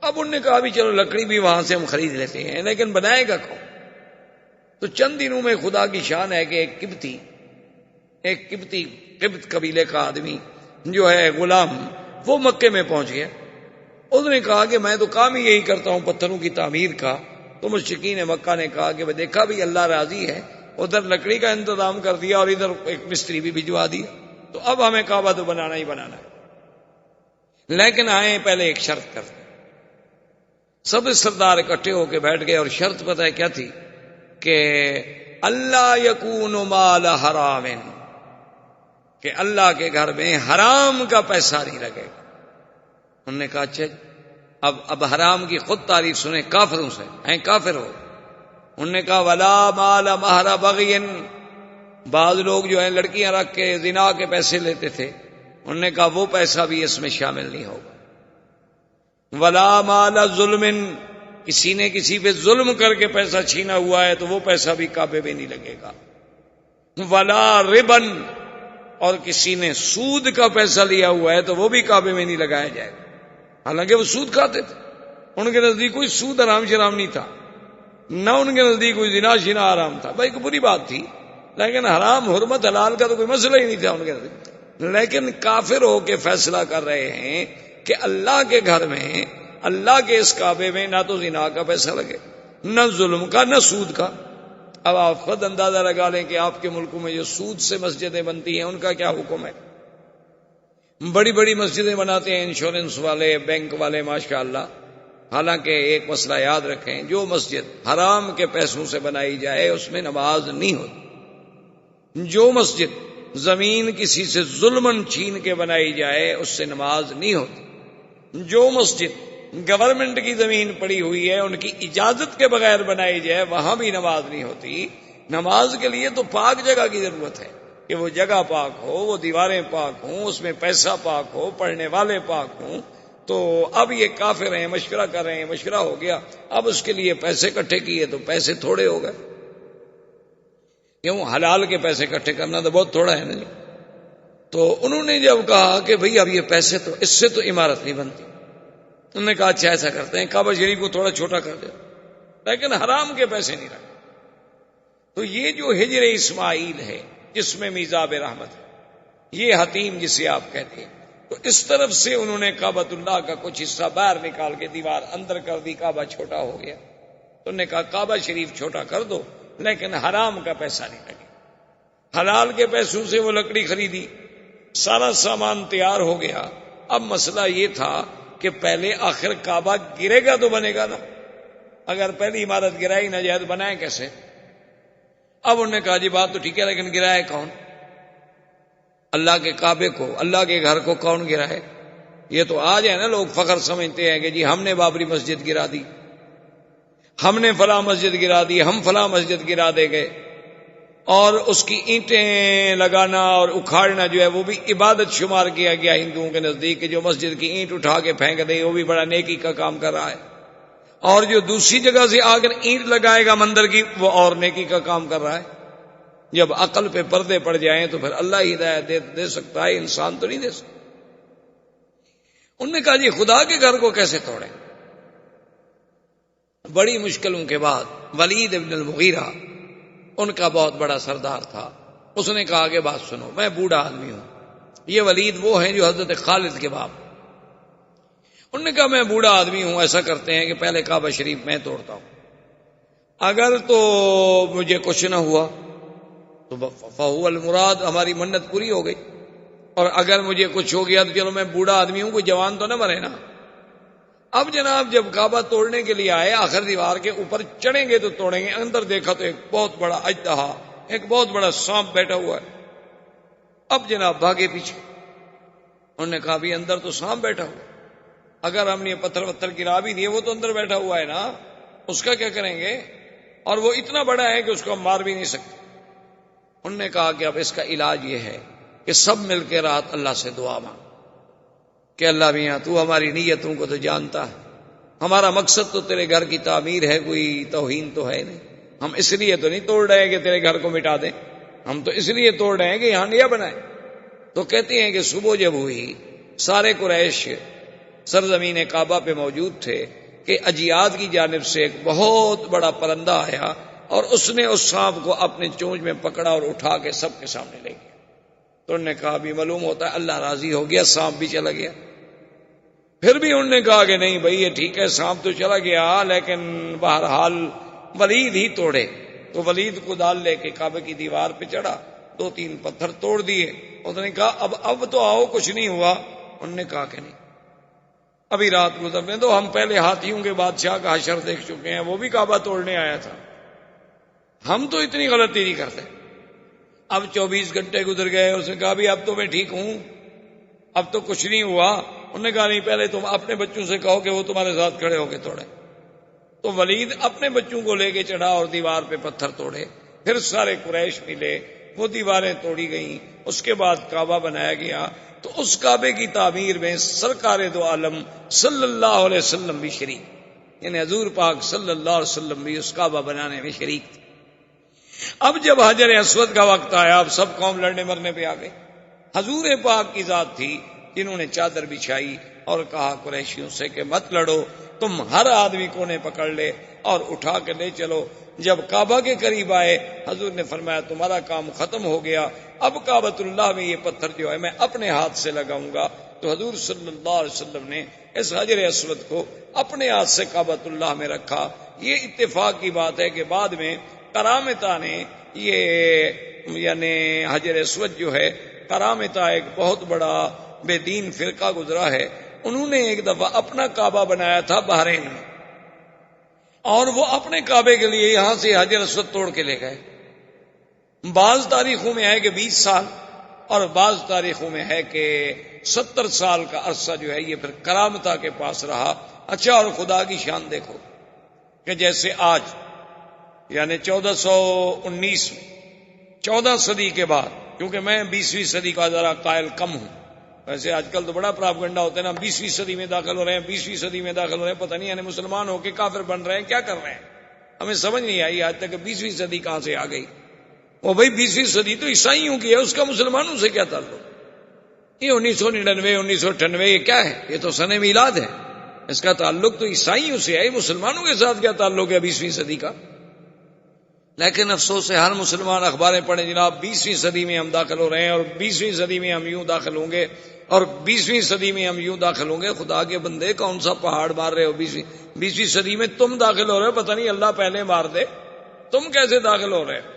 اب انہوں نے کہا بھی چلو لکڑی بھی وہاں سے ہم خرید لیتے ہیں، لیکن بنائے گا کون؟ تو چند دنوں میں خدا کی شان ہے کہ ایک قبط قبیلے کا آدمی جو ہے غلام، وہ مکے میں پہنچ گیا. اس نے کہا کہ میں تو کام ہی یہی کرتا ہوں پتھروں کی تعمیر کا. تو مشرکین مکہ نے کہا کہ دیکھا بھی اللہ راضی ہے، ادھر لکڑی کا انتظام کر دیا اور ادھر ایک مستری بھی بھجوا دیا، تو اب ہمیں کعبہ تو بنانا ہی بنانا ہے. لیکن آئے پہلے ایک شرط کرتے. سب سردار اکٹھے ہو کے بیٹھ گئے اور شرط پتہ ہے کیا تھی کہ اللہ یکون مال حرام، کہ اللہ کے گھر میں حرام کا پیسہ نہیں لگے گا. انہوں نے کہا اچھا، اب حرام کی خود تعریف سنیں کافروں سے، ہیں کافر ہو. انہوں نے کہا ولا مال مہر بغی، بعض لوگ جو ہیں لڑکیاں رکھ کے زنا کے پیسے لیتے تھے، انہوں نے کہا وہ پیسہ بھی اس میں شامل نہیں ہوگا. ولا مال ظلم، کسی نے کسی پہ ظلم کر کے پیسہ چھینا ہوا ہے تو وہ پیسہ بھی کعبے میں نہیں لگے گا. ولا ربن، اور کسی نے سود کا پیسہ لیا ہوا ہے تو وہ بھی کعبے میں نہیں لگایا جائے گا. حالانکہ وہ سود کھاتے تھے، ان کے نزدیک کوئی سود حرام شرام نہیں تھا، نہ ان کے نزدیک کوئی زنا شنا حرام تھا. بھائی بری بات تھی، لیکن حرام حرمت حلال کا تو کوئی مسئلہ ہی نہیں تھا ان کے نزدیک. لیکن کافر ہو کے فیصلہ کر رہے ہیں کہ اللہ کے گھر میں، اللہ کے اس کعبے میں نہ تو زنا کا پیسہ لگے، نہ ظلم کا، نہ سود کا. اب آپ خود اندازہ لگا لیں کہ آپ کے ملکوں میں جو سود سے مسجدیں بنتی ہیں ان کا کیا حکم ہے. بڑی بڑی مسجدیں بناتے ہیں انشورنس والے، بینک والے، ماشاءاللہ. حالانکہ ایک مسئلہ یاد رکھیں، جو مسجد حرام کے پیسوں سے بنائی جائے اس میں نماز نہیں ہوتی. جو مسجد زمین کسی سے ظلمن چھین کے بنائی جائے اس سے نماز نہیں ہوتی. جو مسجد گورنمنٹ کی زمین پڑی ہوئی ہے ان کی اجازت کے بغیر بنائی جائے وہاں بھی نماز نہیں ہوتی. نماز کے لیے تو پاک جگہ کی ضرورت ہے کہ وہ جگہ پاک ہو، وہ دیواریں پاک ہوں، اس میں پیسہ پاک ہو، پڑھنے والے پاک ہوں. تو اب یہ کافر ہیں، مشورہ کر رہے ہیں، مشورہ ہو گیا، اب اس کے لیے پیسے اکٹھے کیے تو پیسے تھوڑے ہو گئے، کیوں حلال کے پیسے اکٹھے کرنا تو بہت تھوڑا ہے نا جی۔ تو انہوں نے جب کہا کہ بھئی اب یہ پیسے تو اس سے تو عمارت نہیں بنتی، انہوں نے کہا اچھا ایسا کرتے ہیں کعبہ شریف کو تھوڑا چھوٹا کر دیں لیکن حرام کے پیسے نہیں رکھتے۔ تو یہ جو ہجر اسماعیل ہے جس میں میزاب رحمت ہے، یہ حتیم جسے آپ کہتے ہیں، تو اس طرف سے انہوں نے کعبۃ اللہ کا کچھ حصہ باہر نکال کے دیوار اندر کر دی، کعبہ چھوٹا ہو گیا۔ تو انہوں نے کہا کعبہ شریف چھوٹا کر دو لیکن حرام کا پیسہ نہیں لگے۔ حلال کے پیسوں سے وہ لکڑی خریدی، سارا سامان تیار ہو گیا۔ اب مسئلہ یہ تھا کہ پہلے آخر کعبہ گرے گا تو بنے گا نا، اگر پہلی عمارت گرائی نہ جائے تو بنائے کیسے؟ اب انہوں نے کہا جی بات تو ٹھیک ہے لیکن گرائے کون؟ اللہ کے کعبے کو، اللہ کے گھر کو کون گرائے؟ یہ تو آج ہے نا لوگ فخر سمجھتے ہیں کہ جی ہم نے بابری مسجد گرا دی، ہم نے فلاں مسجد گرا دی، ہم فلاں مسجد گرا دے گئے، اور اس کی اینٹیں لگانا اور اکھاڑنا جو ہے وہ بھی عبادت شمار کیا گیا ہندوؤں کے نزدیک، کہ جو مسجد کی اینٹ اٹھا کے پھینک دے وہ بھی بڑا نیکی کا کام کر رہا ہے، اور جو دوسری جگہ سے آ کر اینٹ لگائے گا مندر کی وہ اور نیکی کا کام کر رہا ہے۔ جب عقل پہ پردے پڑ جائیں تو پھر اللہ ہی ہدایت دے سکتا ہے، انسان تو نہیں دے سکتا۔ انہوں نے کہا جی خدا کے گھر کو کیسے توڑیں؟ بڑی مشکلوں کے بعد ولید ابن المغیرہ ان کا بہت بڑا سردار تھا، اس نے کہا کہ بات سنو، میں بوڑھا آدمی ہوں، یہ ولید وہ ہیں جو حضرت خالد کے باپ، انہوں نے کہا میں بوڑھا آدمی ہوں، ایسا کرتے ہیں کہ پہلے کعبہ شریف میں توڑتا ہوں، اگر تو مجھے کچھ نہ ہوا تو فہو المراد، ہماری منت پوری ہو گئی، اور اگر مجھے کچھ ہو گیا تو چلو میں بوڑھا آدمی ہوں، کوئی جوان تو نہ مرے نا۔ اب جناب جب کعبہ توڑنے کے لیے آئے، آخر دیوار کے اوپر چڑھیں گے تو توڑیں گے، اندر دیکھا تو ایک بہت بڑا اژدہا، ایک بہت بڑا سانپ بیٹھا ہوا ہے۔ اب جناب بھاگے پیچھے، انہوں نے کہا بھی اندر تو سانپ بیٹھا ہوا، اگر ہم نے پتھر وتھر گرا بھی دیے وہ تو اندر بیٹھا ہوا ہے نا، اس کا کیا کریں گے؟ اور وہ اتنا بڑا ہے کہ اس کو ہم مار بھی نہیں سکتے۔ انہوں نے کہا کہ اب اس کا علاج یہ ہے کہ سب مل کے رات اللہ سے دعا مانگ کہ اللہ میاں تو ہماری نیتوں کو تو جانتا ہے، ہمارا مقصد تو تیرے گھر کی تعمیر ہے، کوئی توہین تو ہے نہیں، ہم اس لیے تو نہیں توڑ رہے کہ تیرے گھر کو مٹا دیں، ہم تو اس لیے توڑ رہے ہیں کہ یہاں نیا بنائے۔ تو کہتے ہیں کہ صبح جب ہوئی سارے قریش سرزمین کعبہ پہ موجود تھے کہ اجیاد کی جانب سے ایک بہت بڑا پرندہ آیا اور اس نے اس سانپ کو اپنے چونچ میں پکڑا اور اٹھا کے سب کے سامنے لے گیا۔ تو انہوں نے کہا بھی معلوم ہوتا ہے اللہ راضی ہو گیا، سانپ بھی چلا گیا۔ پھر بھی انہوں نے کہا کہ نہیں بھائی یہ ٹھیک ہے، سانپ تو چلا گیا لیکن بہرحال ولید ہی توڑے۔ تو ولید کو دال لے کے کعبے کی دیوار پہ چڑھا، 2-3 پتھر توڑ دیے۔ اس نے کہا اب تو آؤ، کچھ نہیں ہوا۔ انہوں نے کہا کہ نہیں، ابھی رات گزرنے دو، ہم پہلے ہاتھیوں کے بادشاہ کا حشر دیکھ چکے ہیں، وہ بھی کعبہ توڑنے آیا تھا، ہم تو اتنی غلطی نہیں کرتے۔ اب 24 گھنٹے گزر گئے، اس نے کہا بھی اب تو میں ٹھیک ہوں، اب تو کچھ نہیں ہوا۔ انہوں نے کہا نہیں، پہلے تم اپنے بچوں سے کہو کہ وہ تمہارے ساتھ کھڑے ہو کے توڑے۔ تو ولید اپنے بچوں کو لے کے چڑھا اور دیوار پہ پتھر توڑے، پھر سارے قریش ملے، وہ دیواریں توڑی گئیں، اس کے بعد کعبہ بنایا گیا۔ تو اس کعبے کی تعمیر میں سرکار دو عالم صلی اللہ علیہ وسلم بھی شریک، یعنی حضور پاک صلی اللہ علیہ وسلم بھی اس کعبہ بنانے میں شریک تھے۔ اب جب حجر اسود کا وقت آیا، اب سب قوم لڑنے مرنے پہ آ گئے۔ حضور پاک کی ذات تھی جنہوں نے چادر بچھائی اور کہا قریشیوں سے کہ مت لڑو، تم ہر آدمی کونے پکڑ لے اور اٹھا کے لے چلو۔ جب کعبہ کے قریب آئے، حضور نے فرمایا تمہارا کام ختم ہو گیا، اب کعبۃ اللہ میں یہ پتھر جو ہے میں اپنے ہاتھ سے لگاؤں گا۔ تو حضور صلی اللہ علیہ وسلم نے اس حجر اسود کو اپنے ہاتھ سے کعبۃ اللہ میں رکھا۔ یہ اتفاق کی بات ہے کہ بعد میں کرامتہ نے یہ یعنی حجر اسود جو ہے، کرامتہ ایک بہت بڑا بے دین فرقہ گزرا ہے، انہوں نے ایک دفعہ اپنا کعبہ بنایا تھا بحرین میں، اور وہ اپنے کعبے کے لیے یہاں سے حجر اسود توڑ کے لے گئے۔ بعض تاریخوں میں ہے کہ 20 سال، اور بعض تاریخوں میں ہے کہ 70 سال کا عرصہ جو ہے یہ پھر کرامتہ کے پاس رہا۔ اچھا، اور خدا کی شان دیکھو کہ جیسے آج یعنی 1419 میں 14 صدی کے بعد، کیونکہ میں 20ویں صدی کا ذرا قائل کم ہوں، ویسے آج کل تو بڑا پراپگنڈا ہوتا ہے نا، 20ویں صدی میں داخل ہو رہے ہیں، 20ویں صدی میں داخل ہو رہے ہیں، پتہ نہیں یعنی مسلمان ہو کے کافر بن رہے ہیں، کیا کر رہے ہیں؟ ہمیں سمجھ نہیں آئی آج تک کہ 20ویں صدی کہاں سے آ گئی۔ وہ بھائی 20ویں صدی تو عیسائیوں کی ہے، اس کا مسلمانوں سے کیا تعلق؟ یہ 1999 1998 یہ کیا ہے؟ یہ تو سن میلاد ہے، اس کا تعلق تو عیسائیوں سے ہے، مسلمانوں کے ساتھ کیا تعلق ہے 20ویں صدی کا؟ لیکن افسوس ہے ہر مسلمان اخباریں پڑھیں جناب 20ویں صدی میں ہم داخل ہو رہے ہیں، اور 20ویں صدی میں ہم یوں داخل ہوں گے، اور 20ویں صدی میں ہم یوں داخل ہوں گے۔ خدا کے بندے کون سا پہاڑ مار رہے ہو؟ 20ویں صدی میں تم داخل ہو رہے ہو، پتہ نہیں اللہ پہلے مار دے، تم کیسے داخل ہو رہے ہو؟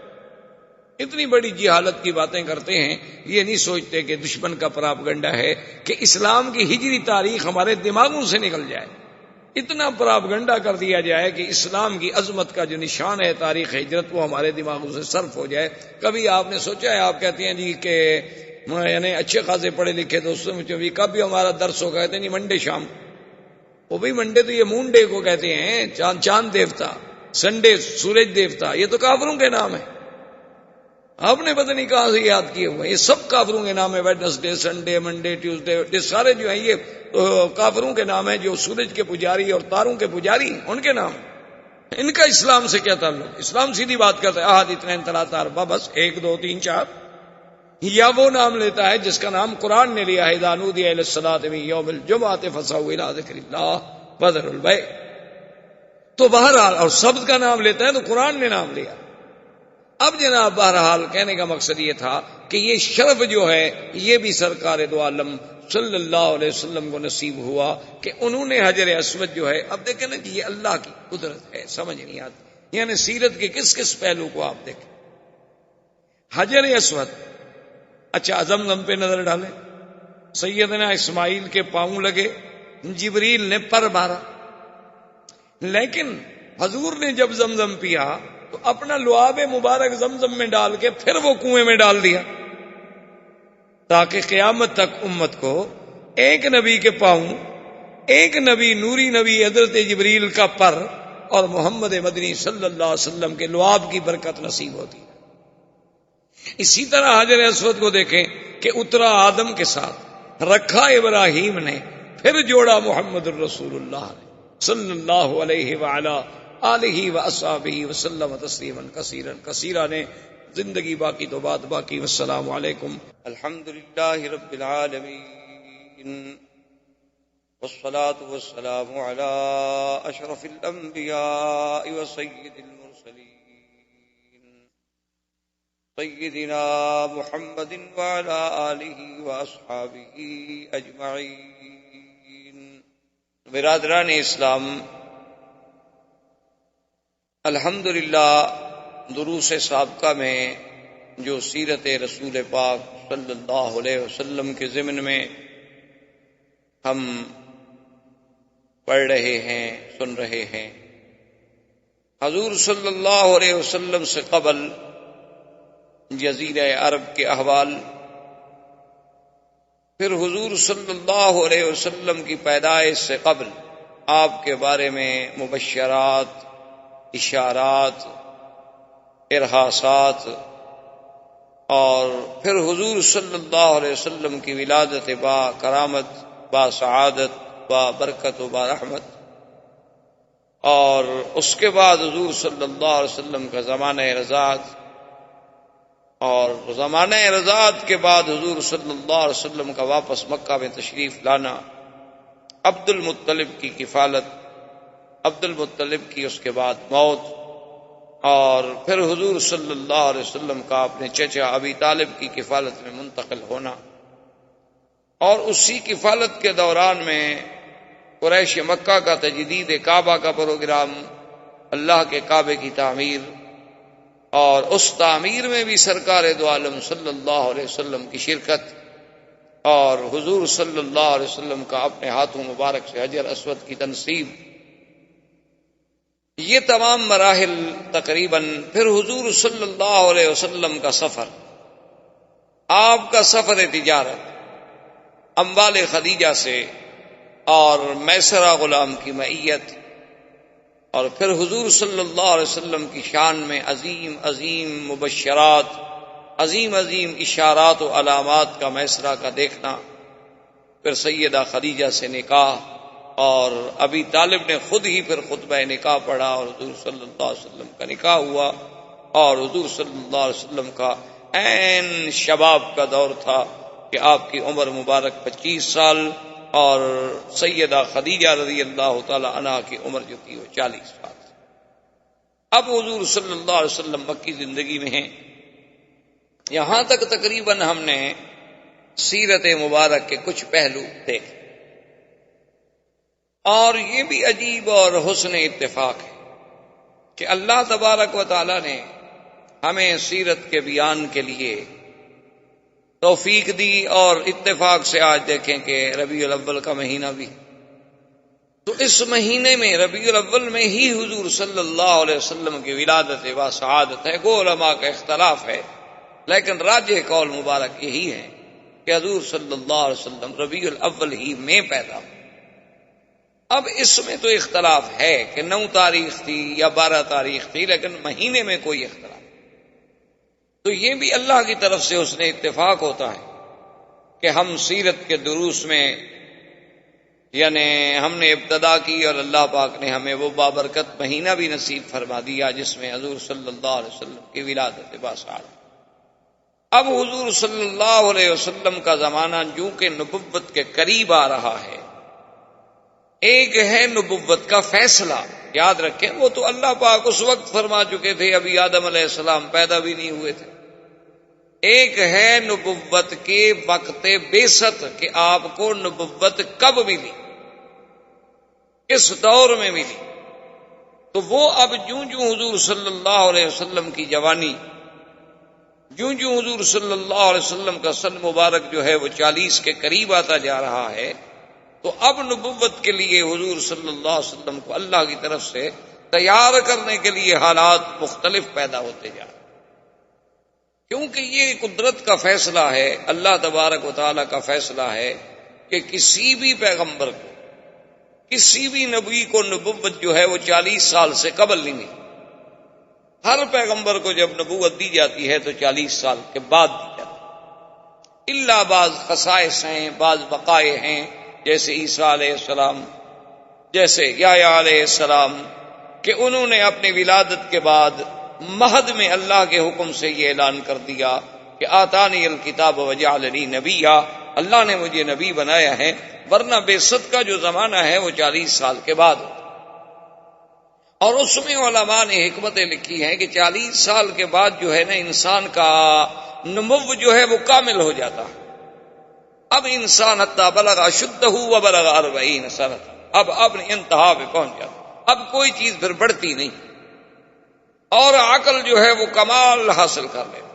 اتنی بڑی جہالت کی باتیں کرتے ہیں، یہ نہیں سوچتے کہ دشمن کا پراپگنڈا ہے کہ اسلام کی ہجری تاریخ ہمارے دماغوں سے نکل جائے، اتنا پراپگنڈا کر دیا جائے کہ اسلام کی عظمت کا جو نشان ہے تاریخ ہجرت وہ ہمارے دماغوں سے صرف ہو جائے۔ کبھی آپ نے سوچا ہے، آپ کہتے ہیں جی کہ یعنی اچھے خاصے پڑھے لکھے دوستوں میں بھی کب بھی ہمارا درس ہو، کہتے ہیں نہیں منڈے شام، وہ بھی منڈے تو یہ مون ڈے کو کہتے ہیں، چاند دیوتا، سنڈے سورج دیوتا، یہ تو کافروں کے نام ہے، آپ نے پتہ نہیں کہاں سے یاد کیے ہوئے، یہ سب کافروں کے نام ہے، ویڈنسڈے سنڈے منڈے ٹیوزڈے، یہ سارے جو ہیں یہ کافروں کے نام ہیں، جو سورج کے پجاری اور تاروں کے پجاری ان کے نام، ان کا اسلام سے کیا تعلق؟ اسلام سیدھی بات کرتا ہے احد اثنین ثلاثہ اربعہ، بس 1 2 3 4، یا وہ نام لیتا ہے جس کا نام قرآن نے لیا ہے، اذا نودی للصلاۃ من یوم الجمعۃ فاسعوا الی ذکر اللہ وذروا البیع، تو بہرحال اور سبت کا نام لیتا ہے تو قرآن نے نام لیا۔ اب جناب بہرحال کہنے کا مقصد یہ تھا کہ یہ شرف جو ہے یہ بھی سرکار دو عالم صلی اللہ علیہ وسلم کو نصیب ہوا کہ انہوں نے حجر اسود جو ہے، اب دیکھیں نا جی یہ اللہ کی قدرت ہے، سمجھ نہیں آتی، یعنی سیرت کے کس کس پہلو کو آپ دیکھیں۔ حجر اسود، اچھا زمزم پہ نظر ڈالیں، سیدنا اسماعیل کے پاؤں لگے، جبریل نے پر مارا، لیکن حضور نے جب زمزم پیا تو اپنا لعاب مبارک زمزم میں ڈال کے پھر وہ کنویں میں ڈال دیا، تاکہ قیامت تک امت کو ایک نبی کے پاؤں، ایک نبی نوری نبی حضرت جبریل کا پر اور محمد مدنی صلی اللہ علیہ وسلم کے لعاب کی برکت نصیب ہوتی ہے۔ اسی طرح حجر اسود کو دیکھیں کہ اترا آدم کے ساتھ، رکھا ابراہیم نے، پھر جوڑا محمد الرسول اللہ نے صلی اللہ علیہ وعلا آلہ واصحابہ وسلم تسلیما کثیرا کثیرا نے، زندگی باقی تو بات باقی۔ والسلام علیکم۔ الحمدللہ رب العالمین، والصلاة والسلام علی اشرف الانبیاء وسید المرسلین سیدنا محمد وعلی آلہ واصحابہ اجمعین۔ برادران اسلام، الحمدللہ دروس سابقہ میں جو سیرت رسول پاک صلی اللہ علیہ وسلم کے ضمن میں ہم پڑھ رہے ہیں، سن رہے ہیں، حضور صلی اللہ علیہ وسلم سے قبل جزیرہ عرب کے احوال، پھر حضور صلی اللہ علیہ وسلم کی پیدائش سے قبل آپ کے بارے میں مبشرات، اشارات، ارہاسات، اور پھر حضور صلی اللہ علیہ وسلم کی ولادت با کرامت، با سعادت، با برکت و با رحمت، اور اس کے بعد حضور صلی اللہ علیہ وسلم کا زمانہ رضاعت، اور زمانہ رضاعت کے بعد حضور صلی اللہ علیہ وسلم کا واپس مکہ میں تشریف لانا، عبد المطلب کی کفالت، عبد المطلب کی اس کے بعد موت، اور پھر حضور صلی اللہ علیہ وسلم کا اپنے چچا ابی طالب کی کفالت میں منتقل ہونا، اور اسی کفالت کے دوران میں قریش مکہ کا تجدید کعبہ کا پروگرام، اللہ کے کعبے کی تعمیر، اور اس تعمیر میں بھی سرکار دو عالم صلی اللہ علیہ وسلم کی شرکت، اور حضور صلی اللہ علیہ وسلم کا اپنے ہاتھوں مبارک سے حجر اسود کی تنصیب، یہ تمام مراحل تقریباً، پھر حضور صلی اللہ علیہ وسلم کا سفر، آپ کا سفر تجارت اموال خدیجہ سے، اور میسرہ غلام کی معیت، اور پھر حضور صلی اللہ علیہ وسلم کی شان میں عظیم عظیم مبشرات، عظیم عظیم اشارات و علامات کا میسرہ کا دیکھنا، پھر سیدہ خدیجہ سے نکاح، اور ابی طالب نے خود ہی پھر خطبہ نکاح پڑھا اور حضور صلی اللہ علیہ وسلم کا نکاح ہوا، اور حضور صلی اللہ علیہ وسلم کا عین شباب کا دور تھا کہ آپ کی عمر مبارک 25 سال اور سیدہ خدیجہ رضی اللہ تعالی عنہا کی عمر جو تھی وہ 40 سال۔ اب حضور صلی اللہ علیہ وسلم مکی زندگی میں ہیں۔ یہاں تک تقریباً ہم نے سیرت مبارک کے کچھ پہلو دیکھے، اور یہ بھی عجیب اور حسن اتفاق ہے کہ اللہ تبارک و تعالی نے ہمیں سیرت کے بیان کے لیے توفیق دی، اور اتفاق سے آج دیکھیں کہ ربیع الاول کا مہینہ بھی، تو اس مہینے میں ربیع الاول میں ہی حضور صلی اللہ علیہ وسلم کی ولادت و سعادت ہے۔ کو علماء کا اختلاف ہے، لیکن راجح قول مبارک یہی ہے کہ حضور صلی اللہ علیہ وسلم ربیع الاول ہی میں پیدا ہوئے۔ اب اس میں تو اختلاف ہے کہ 9 تاریخ تھی یا 12 تاریخ تھی، لیکن مہینے میں کوئی اختلاف، تو یہ بھی اللہ کی طرف سے اس نے اتفاق ہوتا ہے کہ ہم سیرت کے دروس میں یعنی ہم نے ابتدا کی، اور اللہ پاک نے ہمیں وہ بابرکت مہینہ بھی نصیب فرما دیا جس میں حضور صلی اللہ علیہ وسلم کی ولادت باسعادت۔ اب حضور صلی اللہ علیہ وسلم کا زمانہ جو کہ نبوت کے قریب آ رہا ہے، ایک ہے نبوت کا فیصلہ، یاد رکھیں وہ تو اللہ پاک اس وقت فرما چکے تھے، ابھی آدم علیہ السلام پیدا بھی نہیں ہوئے تھے۔ ایک ہے نبوت کے وقت بعثت کہ آپ کو نبوت کب ملی، کس دور میں ملی، تو وہ اب جوں جوں حضور صلی اللہ علیہ وسلم کی جوانی، جوں جوں حضور صلی اللہ علیہ وسلم کا سن مبارک جو ہے وہ 40 کے قریب آتا جا رہا ہے، تو اب نبوت کے لیے حضور صلی اللہ علیہ وسلم کو اللہ کی طرف سے تیار کرنے کے لیے حالات مختلف پیدا ہوتے جا رہے ہیں، کیونکہ یہ قدرت کا فیصلہ ہے، اللہ تبارک و تعالیٰ کا فیصلہ ہے کہ کسی بھی پیغمبر کو، کسی بھی نبی کو نبوت جو ہے وہ 40 سال سے قبل نہیں ملی۔ ہر پیغمبر کو جب نبوت دی جاتی ہے تو 40 سال کے بعد دی جاتی ہے، الا بعض خصائص ہیں، بعض بقائے ہیں، جیسے عیسیٰ علیہ السلام، جیسے یحییٰ علیہ السلام، کہ انہوں نے اپنی ولادت کے بعد مہد میں اللہ کے حکم سے یہ اعلان کر دیا کہ آتانی الکتاب وجعلنی نبیا، اللہ نے مجھے نبی بنایا ہے، ورنہ بعثت کا جو زمانہ ہے وہ 40 سال کے بعد ہوتا۔ اور اس میں علماء نے حکمتیں لکھی ہیں کہ 40 سال کے بعد جو ہے نا انسان کا نمو جو ہے وہ کامل ہو جاتا ہے۔ اب انسان حتی بلغ اشدہ وبلغ 40 سنہ، اب اپنی انتہا پہ پہنچ جاتا، اب کوئی چیز پھر بڑھتی نہیں، اور عقل جو ہے وہ کمال حاصل کر لیتا۔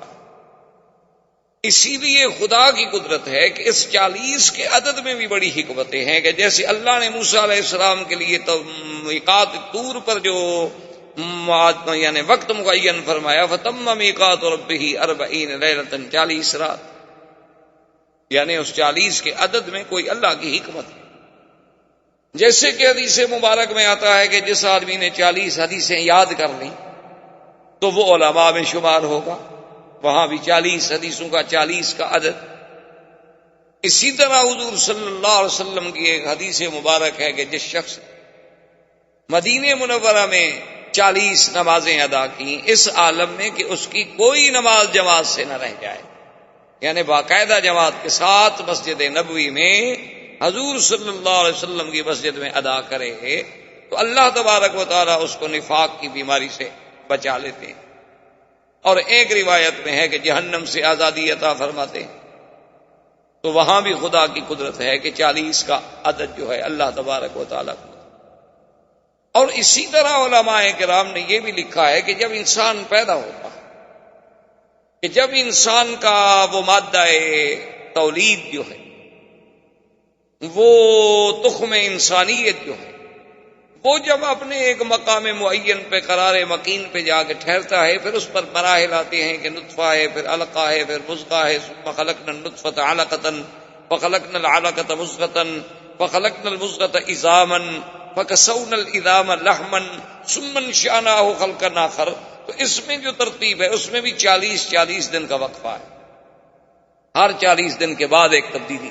اسی لیے خدا کی قدرت ہے کہ اس 40 کے عدد میں بھی بڑی حکمتیں ہیں، کہ جیسے اللہ نے موسیٰ علیہ السلام کے لیے تو میقات طور پر جو یعنی وقت معین فرمایا، فَتَمَّ مِيقَاتُ رَبِّهِ 40 لَيْلَةً، 40 رات، یعنی اس 40 کے عدد میں کوئی اللہ کی حکمت ہے۔ جیسے کہ حدیث مبارک میں آتا ہے کہ جس آدمی نے 40 حدیثیں یاد کر لیں تو وہ علماء میں شمار ہوگا، وہاں بھی 40 حدیثوں کا 40 کا عدد۔ اسی طرح حضور صلی اللہ علیہ وسلم کی ایک حدیث مبارک ہے کہ جس شخص مدینہ منورہ میں 40 نمازیں ادا کی اس عالم میں کہ اس کی کوئی نماز جماعت سے نہ رہ جائے، یعنی باقاعدہ جماعت کے ساتھ مسجد نبوی میں حضور صلی اللہ علیہ وسلم کی مسجد میں ادا کرے، تو اللہ تبارک و تعالیٰ اس کو نفاق کی بیماری سے بچا لیتے ہیں، اور ایک روایت میں ہے کہ جہنم سے آزادی عطا فرماتے ہیں۔ تو وہاں بھی خدا کی قدرت ہے کہ 40 کا عدد جو ہے اللہ تبارک و تعالیٰ کو۔ اور اسی طرح علماء کرام نے یہ بھی لکھا ہے کہ جب انسان پیدا ہوتا ہے، کہ جب انسان کا وہ مادہ تولید جو ہے، وہ تخم انسانیت جو ہے، وہ جب اپنے ایک مقام معین پہ قرار مکین پہ جا کے ٹھہرتا ہے، پھر اس پر مراحل آتے ہیں کہ نطفہ ہے، پھر علقہ ہے، پھر مضغہ ہے، ثم خلقنا النطفة علقة فخلقنا العلقة مضغة فخلقنا المضغة عظاما فكسونا العظام لحما ثم انشأناه خلقا آخر۔ تو اس میں جو ترتیب ہے اس میں بھی 40 دن کا وقفہ ہے، ہر 40 دن کے بعد ایک تبدیلی۔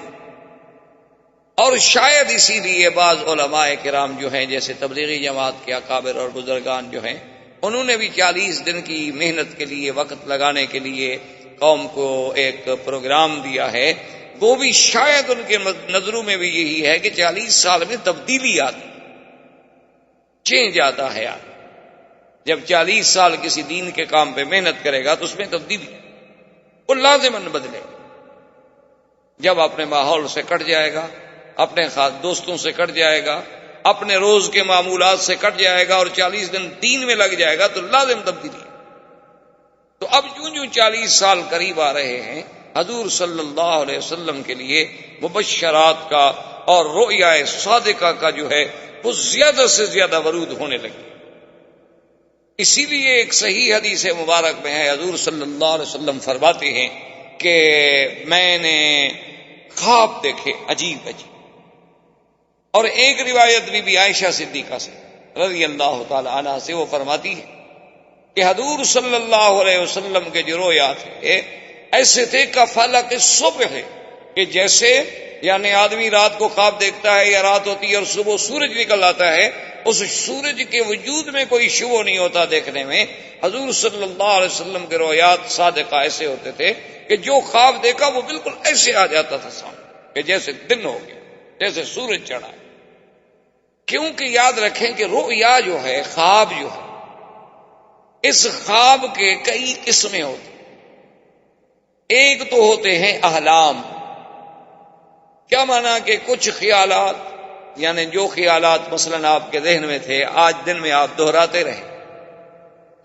اور شاید اسی لیے بعض علماء کرام جو ہیں جیسے تبلیغی جماعت کے اکابر اور بزرگان جو ہیں انہوں نے بھی 40 دن کی محنت کے لیے وقت لگانے کے لیے قوم کو ایک پروگرام دیا ہے، وہ بھی شاید ان کے نظروں میں بھی یہی ہے کہ 40 سال میں تبدیلی آتی، چینج آتا ہے آتا۔ جب 40 سال کسی دین کے کام پہ محنت کرے گا تو اس میں تبدیلی وہ لازماً بدلے گا۔ جب اپنے ماحول سے کٹ جائے گا، اپنے خاص دوستوں سے کٹ جائے گا، اپنے روز کے معمولات سے کٹ جائے گا اور 40 دن دین میں لگ جائے گا تو لازم تبدیلی ہے۔ تو اب جو 40 سال قریب آ رہے ہیں، حضور صلی اللہ علیہ وسلم کے لیے مبشرات کا اور رؤیا صادقہ کا جو ہے وہ زیادہ سے زیادہ ورود ہونے لگے۔ اسی لیے ایک صحیح حدیث مبارک میں ہے، حضور صلی اللہ علیہ وسلم فرماتے ہیں کہ میں نے خواب دیکھے عجیب عجیب، اور ایک روایت بھی عائشہ صدیقہ سے رضی اللہ تعالی عنہا سے وہ فرماتی ہے کہ حضور صلی اللہ علیہ وسلم کے جو رویا تھے ایسے تھے کفلق الصبح، کہ جیسے یعنی آدمی رات کو خواب دیکھتا ہے یا رات ہوتی ہے اور صبح سورج نکل آتا ہے، اس سورج کے وجود میں کوئی شبہ نہیں ہوتا دیکھنے میں۔ حضور صلی اللہ علیہ وسلم کے رویات صادقہ ایسے ہوتے تھے کہ جو خواب دیکھا وہ بالکل ایسے آ جاتا تھا سامنے کہ جیسے دن ہو گیا، جیسے سورج چڑھا ہے۔ کیونکہ یاد رکھیں کہ رؤیا جو ہے، خواب جو ہے، اس خواب کے کئی قسمیں ہوتی ہیں۔ ایک تو ہوتے ہیں احلام، کیا مانا کہ کچھ خیالات یعنی جو خیالات مثلاً آپ کے ذہن میں تھے آج دن میں آپ دہراتے رہے،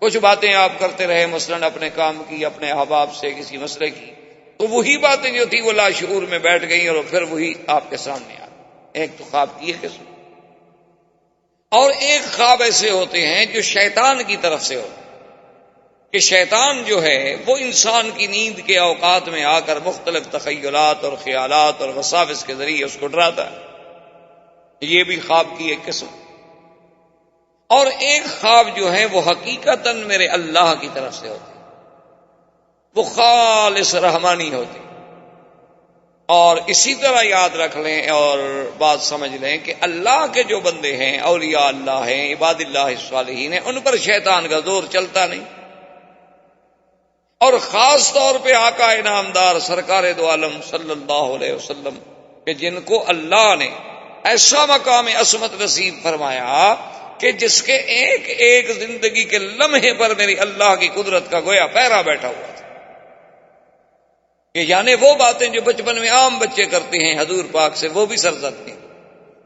کچھ باتیں آپ کرتے رہے مثلاً اپنے کام کی، اپنے احباب سے کسی مسئلے کی، تو وہی باتیں جو تھی وہ لاشعور میں بیٹھ گئیں اور پھر وہی آپ کے سامنے آ گئی۔ ایک تو خواب کی ہے قسم، اور ایک خواب ایسے ہوتے ہیں جو شیطان کی طرف سے ہوتے ہیں کہ شیطان جو ہے وہ انسان کی نیند کے اوقات میں آ کر مختلف تخیلات اور خیالات اور وساوس کے ذریعے اس کو ڈراتا ہے۔ یہ بھی خواب کی ایک قسم۔ اور ایک خواب جو ہے وہ حقیقتاً میرے اللہ کی طرف سے ہوتے ہیں، وہ خالص رحمانی ہوتے ہیں۔ اور اسی طرح یاد رکھ لیں اور بات سمجھ لیں کہ اللہ کے جو بندے ہیں، اولیاء اللہ ہیں، عباد اللہ الصالحین ہیں، ان پر شیطان کا زور چلتا نہیں۔ اور خاص طور پہ آقا انعامدار سرکار دو عالم صلی اللہ علیہ وسلم کہ جن کو اللہ نے ایسا مقام عصمت نصیب فرمایا کہ جس کے ایک ایک زندگی کے لمحے پر میری اللہ کی قدرت کا گویا پیرا بیٹھا ہوا تھا، کہ یعنی وہ باتیں جو بچپن میں عام بچے کرتے ہیں حضور پاک سے وہ بھی سرزد تھی،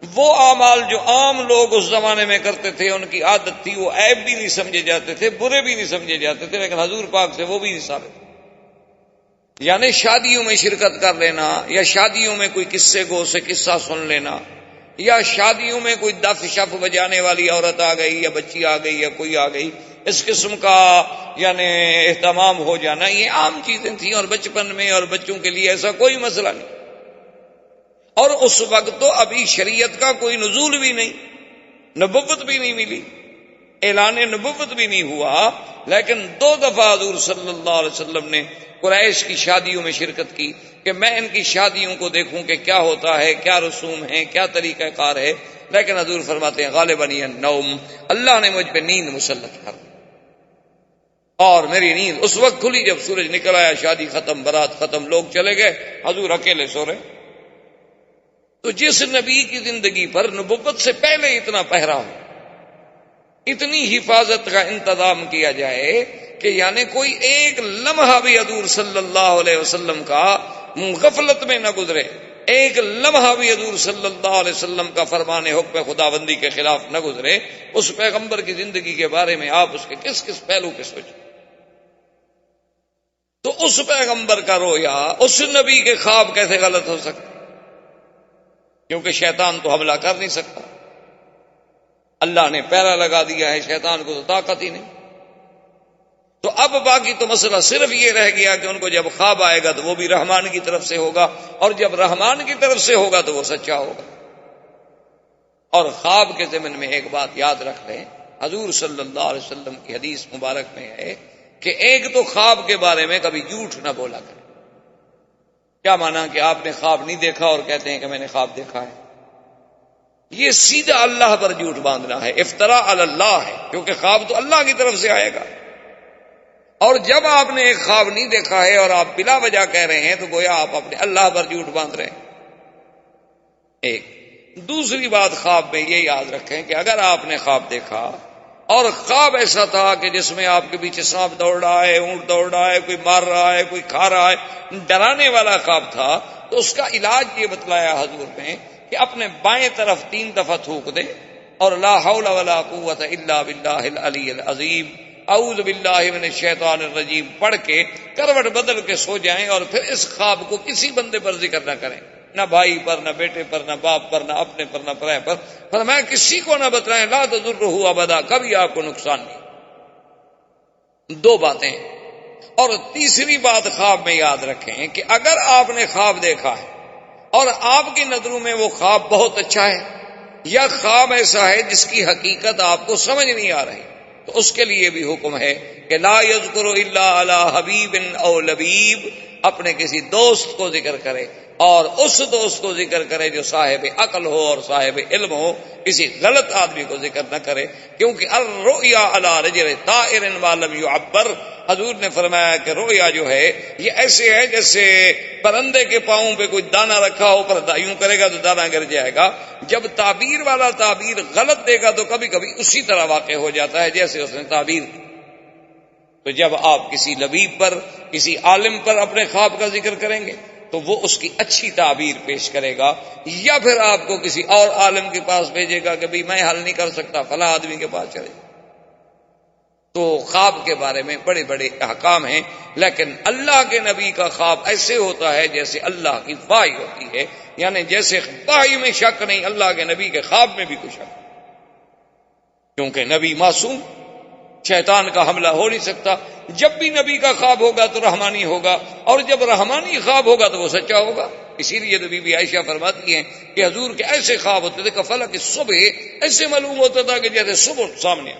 وہ اعمال جو عام لوگ اس زمانے میں کرتے تھے ان کی عادت تھی، وہ عیب بھی نہیں سمجھے جاتے تھے، برے بھی نہیں سمجھے جاتے تھے، لیکن حضور پاک سے وہ بھی نہیں ثابت۔ یعنی شادیوں میں شرکت کر لینا، یا شادیوں میں کوئی قصے گو سے قصہ سن لینا، یا شادیوں میں کوئی دف شف بجانے والی عورت آ گئی یا بچی آ گئی یا کوئی آ گئی، اس قسم کا یعنی اہتمام ہو جانا، یہ عام چیزیں تھیں اور بچپن میں اور بچوں کے لیے ایسا کوئی مسئلہ نہیں۔ اور اس وقت تو ابھی شریعت کا کوئی نزول بھی نہیں، نبوت بھی نہیں ملی، اعلان نبوت بھی نہیں ہوا، لیکن 2 دفعہ حضور صلی اللہ علیہ وسلم نے قریش کی شادیوں میں شرکت کی کہ میں ان کی شادیوں کو دیکھوں کہ کیا ہوتا ہے، کیا رسوم ہیں، کیا طریقہ کار ہے، لیکن حضور فرماتے ہیں غالباً النوم، اللہ نے مجھ پہ نیند مسلط کر دی، اور میری نیند اس وقت کھلی جب سورج نکل آیا، شادی ختم، بارات ختم، لوگ چلے گئے، حضور اکیلے سو رہے۔ تو جس نبی کی زندگی پر نبوت سے پہلے اتنا پہرا ہو، اتنی حفاظت کا انتظام کیا جائے کہ یعنی کوئی ایک لمحہ بھی حضور صلی اللہ علیہ وسلم کا غفلت میں نہ گزرے، ایک لمحہ بھی حضور صلی اللہ علیہ وسلم کا فرمان حکم خداوندی کے خلاف نہ گزرے، اس پیغمبر کی زندگی کے بارے میں آپ اس کے کس کس پہلو کے سوچیں۔ تو اس پیغمبر کا رویا، اس نبی کے خواب کیسے غلط ہو سکتے؟ کیونکہ شیطان تو حملہ کر نہیں سکتا، اللہ نے پیرا لگا دیا ہے، شیطان کو تو طاقت ہی نہیں۔ تو اب باقی تو مسئلہ صرف یہ رہ گیا کہ ان کو جب خواب آئے گا تو وہ بھی رحمان کی طرف سے ہوگا، اور جب رحمان کی طرف سے ہوگا تو وہ سچا ہوگا۔ اور خواب کے ضمن میں ایک بات یاد رکھ لیں، حضور صلی اللہ علیہ وسلم کی حدیث مبارک میں ہے کہ ایک تو خواب کے بارے میں کبھی جھوٹ نہ بولا کرے۔ کیا مانا کہ آپ نے خواب نہیں دیکھا اور کہتے ہیں کہ میں نے خواب دیکھا ہے؟ یہ سیدھا اللہ پر جھوٹ باندھنا ہے، افتراء علی اللہ ہے، کیونکہ خواب تو اللہ کی طرف سے آئے گا۔ اور جب آپ نے ایک خواب نہیں دیکھا ہے اور آپ بلا وجہ کہہ رہے ہیں تو گویا آپ اپنے اللہ پر جھوٹ باندھ رہے ہیں۔ ایک دوسری بات خواب میں یہ یاد رکھیں کہ اگر آپ نے خواب دیکھا اور خواب ایسا تھا کہ جس میں آپ کے پیچھے سانپ دوڑ رہا ہے، اونٹ دوڑ رہا ہے، کوئی مار رہا ہے، کوئی کھا رہا ہے، ڈرانے والا خواب تھا، تو اس کا علاج یہ بتلایا حضور نے کہ اپنے بائیں طرف 3 دفعہ تھوک دے اور لا حول ولا قوت الا باللہ العلی العظیم، اعوذ باللہ من الشیطان الرجیم پڑھ کے کروٹ بدل کے سو جائیں، اور پھر اس خواب کو کسی بندے پر ذکر نہ کریں، نہ بھائی پر، نہ بیٹے پر، نہ باپ پر، نہ اپنے پر، نہ پرائے پر، فرمایا کسی کو نہ بتلائیں، لا تضرہ ابدا، کبھی آپ کو نقصان نہیں۔ 2 باتیں۔ اور تیسری بات خواب میں یاد رکھیں کہ اگر آپ نے خواب دیکھا ہے اور آپ کی نظروں میں وہ خواب بہت اچھا ہے یا خواب ایسا ہے جس کی حقیقت آپ کو سمجھ نہیں آ رہی، تو اس کے لیے بھی حکم ہے کہ لا یذکر الا علی حبیب او لبیب، اپنے کسی دوست کو ذکر کرے اور اس دوست کو ذکر کرے جو صاحب عقل ہو اور صاحب علم ہو، کسی غلط آدمی کو ذکر نہ کرے، کیونکہ الرؤیا علی رجل طائر ما لم يعبر، حضور نے فرمایا کہ رؤیا جو ہے یہ ایسے ہے جیسے پرندے کے پاؤں پہ کوئی دانہ رکھا ہو، پر یوں کرے گا تو دانہ گر جائے گا۔ جب تعبیر والا تعبیر غلط دے گا تو کبھی کبھی اسی طرح واقع ہو جاتا ہے جیسے اس نے تعبیر کی۔ تو جب آپ کسی لبیب پر، کسی عالم پر اپنے خواب کا ذکر کریں گے تو وہ اس کی اچھی تعبیر پیش کرے گا، یا پھر آپ کو کسی اور عالم کے پاس بھیجے گا کہ بھئی میں حل نہیں کر سکتا، فلاں آدمی کے پاس چلے۔ تو خواب کے بارے میں بڑے بڑے احکام ہیں، لیکن اللہ کے نبی کا خواب ایسے ہوتا ہے جیسے اللہ کی وحی ہوتی ہے، یعنی جیسے وحی میں شک نہیں، اللہ کے نبی کے خواب میں بھی کوئی شک، کیونکہ نبی معصوم، شیطان کا حملہ ہو نہیں سکتا۔ جب بھی نبی کا خواب ہوگا تو رحمانی ہوگا، اور جب رحمانی خواب ہوگا تو وہ سچا ہوگا۔ اسی لیے تو بی بی عائشہ فرماتی ہیں کہ حضور کے ایسے خواب ہوتے تھے کہ فلک صبح ایسے معلوم ہوتا تھا کہ جیسے صبح سامنے،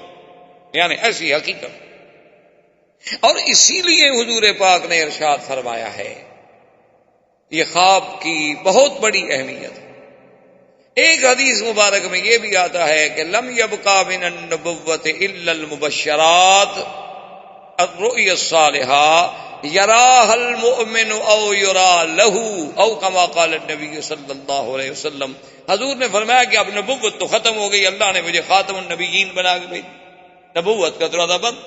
یعنی ایسی حقیقت۔ اور اسی لیے حضور پاک نے ارشاد فرمایا ہے، یہ خواب کی بہت بڑی اہمیت ہے۔ ایک حدیث مبارک میں یہ بھی آتا ہے کہ لم یبقى من النبوۃ الا المبشرات الرؤیا الصالحہ یراها المؤمن او یرا له او كما قال النبی صلی اللہ علیہ وسلم۔ حضور نے فرمایا کہ اب نبوت تو ختم ہو گئی، اللہ نے مجھے خاتم النبیین بنا کے بھیجا، نبوت کا دروازہ بند،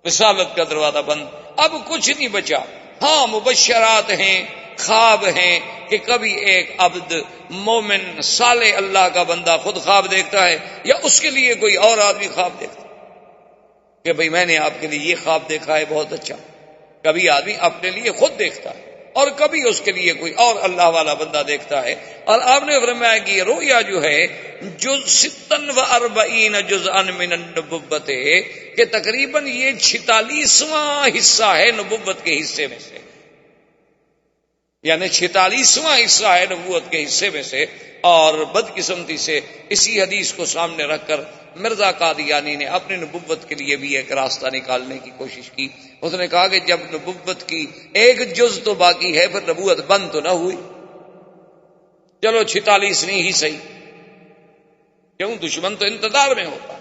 رسالت کا دروازہ بند، اب کچھ نہیں بچا۔ ہاں مبشرات ہیں، خواب ہیں کہ کبھی ایک عبد مومن صالح اللہ کا بندہ خود خواب دیکھتا ہے، یا اس کے لیے کوئی اور آدمی خواب دیکھتا ہے کہ بھئی میں نے آپ کے لیے یہ خواب دیکھا ہے بہت اچھا۔ کبھی آدمی اپنے لیے خود دیکھتا ہے اور کبھی اس کے لیے کوئی اور اللہ والا بندہ دیکھتا ہے۔ اور آپ نے فرمایا کہ یہ رؤیا جو ہے جز 46 جزءا من النبوت، کہ تقریباً یہ 46واں حصہ ہے نبوت کے حصے میں سے، یعنی 46واں حصہ ہے نبوت کے حصے میں سے۔ اور بدقسمتی سے اسی حدیث کو سامنے رکھ کر مرزا قادیانی نے اپنی نبوت کے لیے بھی ایک راستہ نکالنے کی کوشش کی۔ اس نے کہا کہ جب نبوت کی ایک جز تو باقی ہے، پھر نبوت بند تو نہ ہوئی، چلو 46 نہیں ہی صحیح، کیوں؟ دشمن تو انتظار میں ہوتا،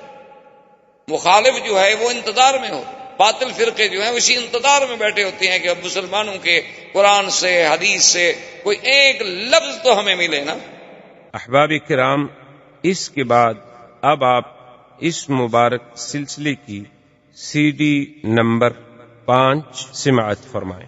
مخالف جو ہے وہ انتظار میں ہوتا، باطل فرقے جو ہیں اسی انتظار میں بیٹھے ہوتے ہیں کہ اب مسلمانوں کے قرآن سے، حدیث سے کوئی ایک لفظ تو ہمیں ملے نا۔ احباب کرام، اس کے بعد اب آپ اس مبارک سلسلے کی CD نمبر 5 سماعت فرمائیں۔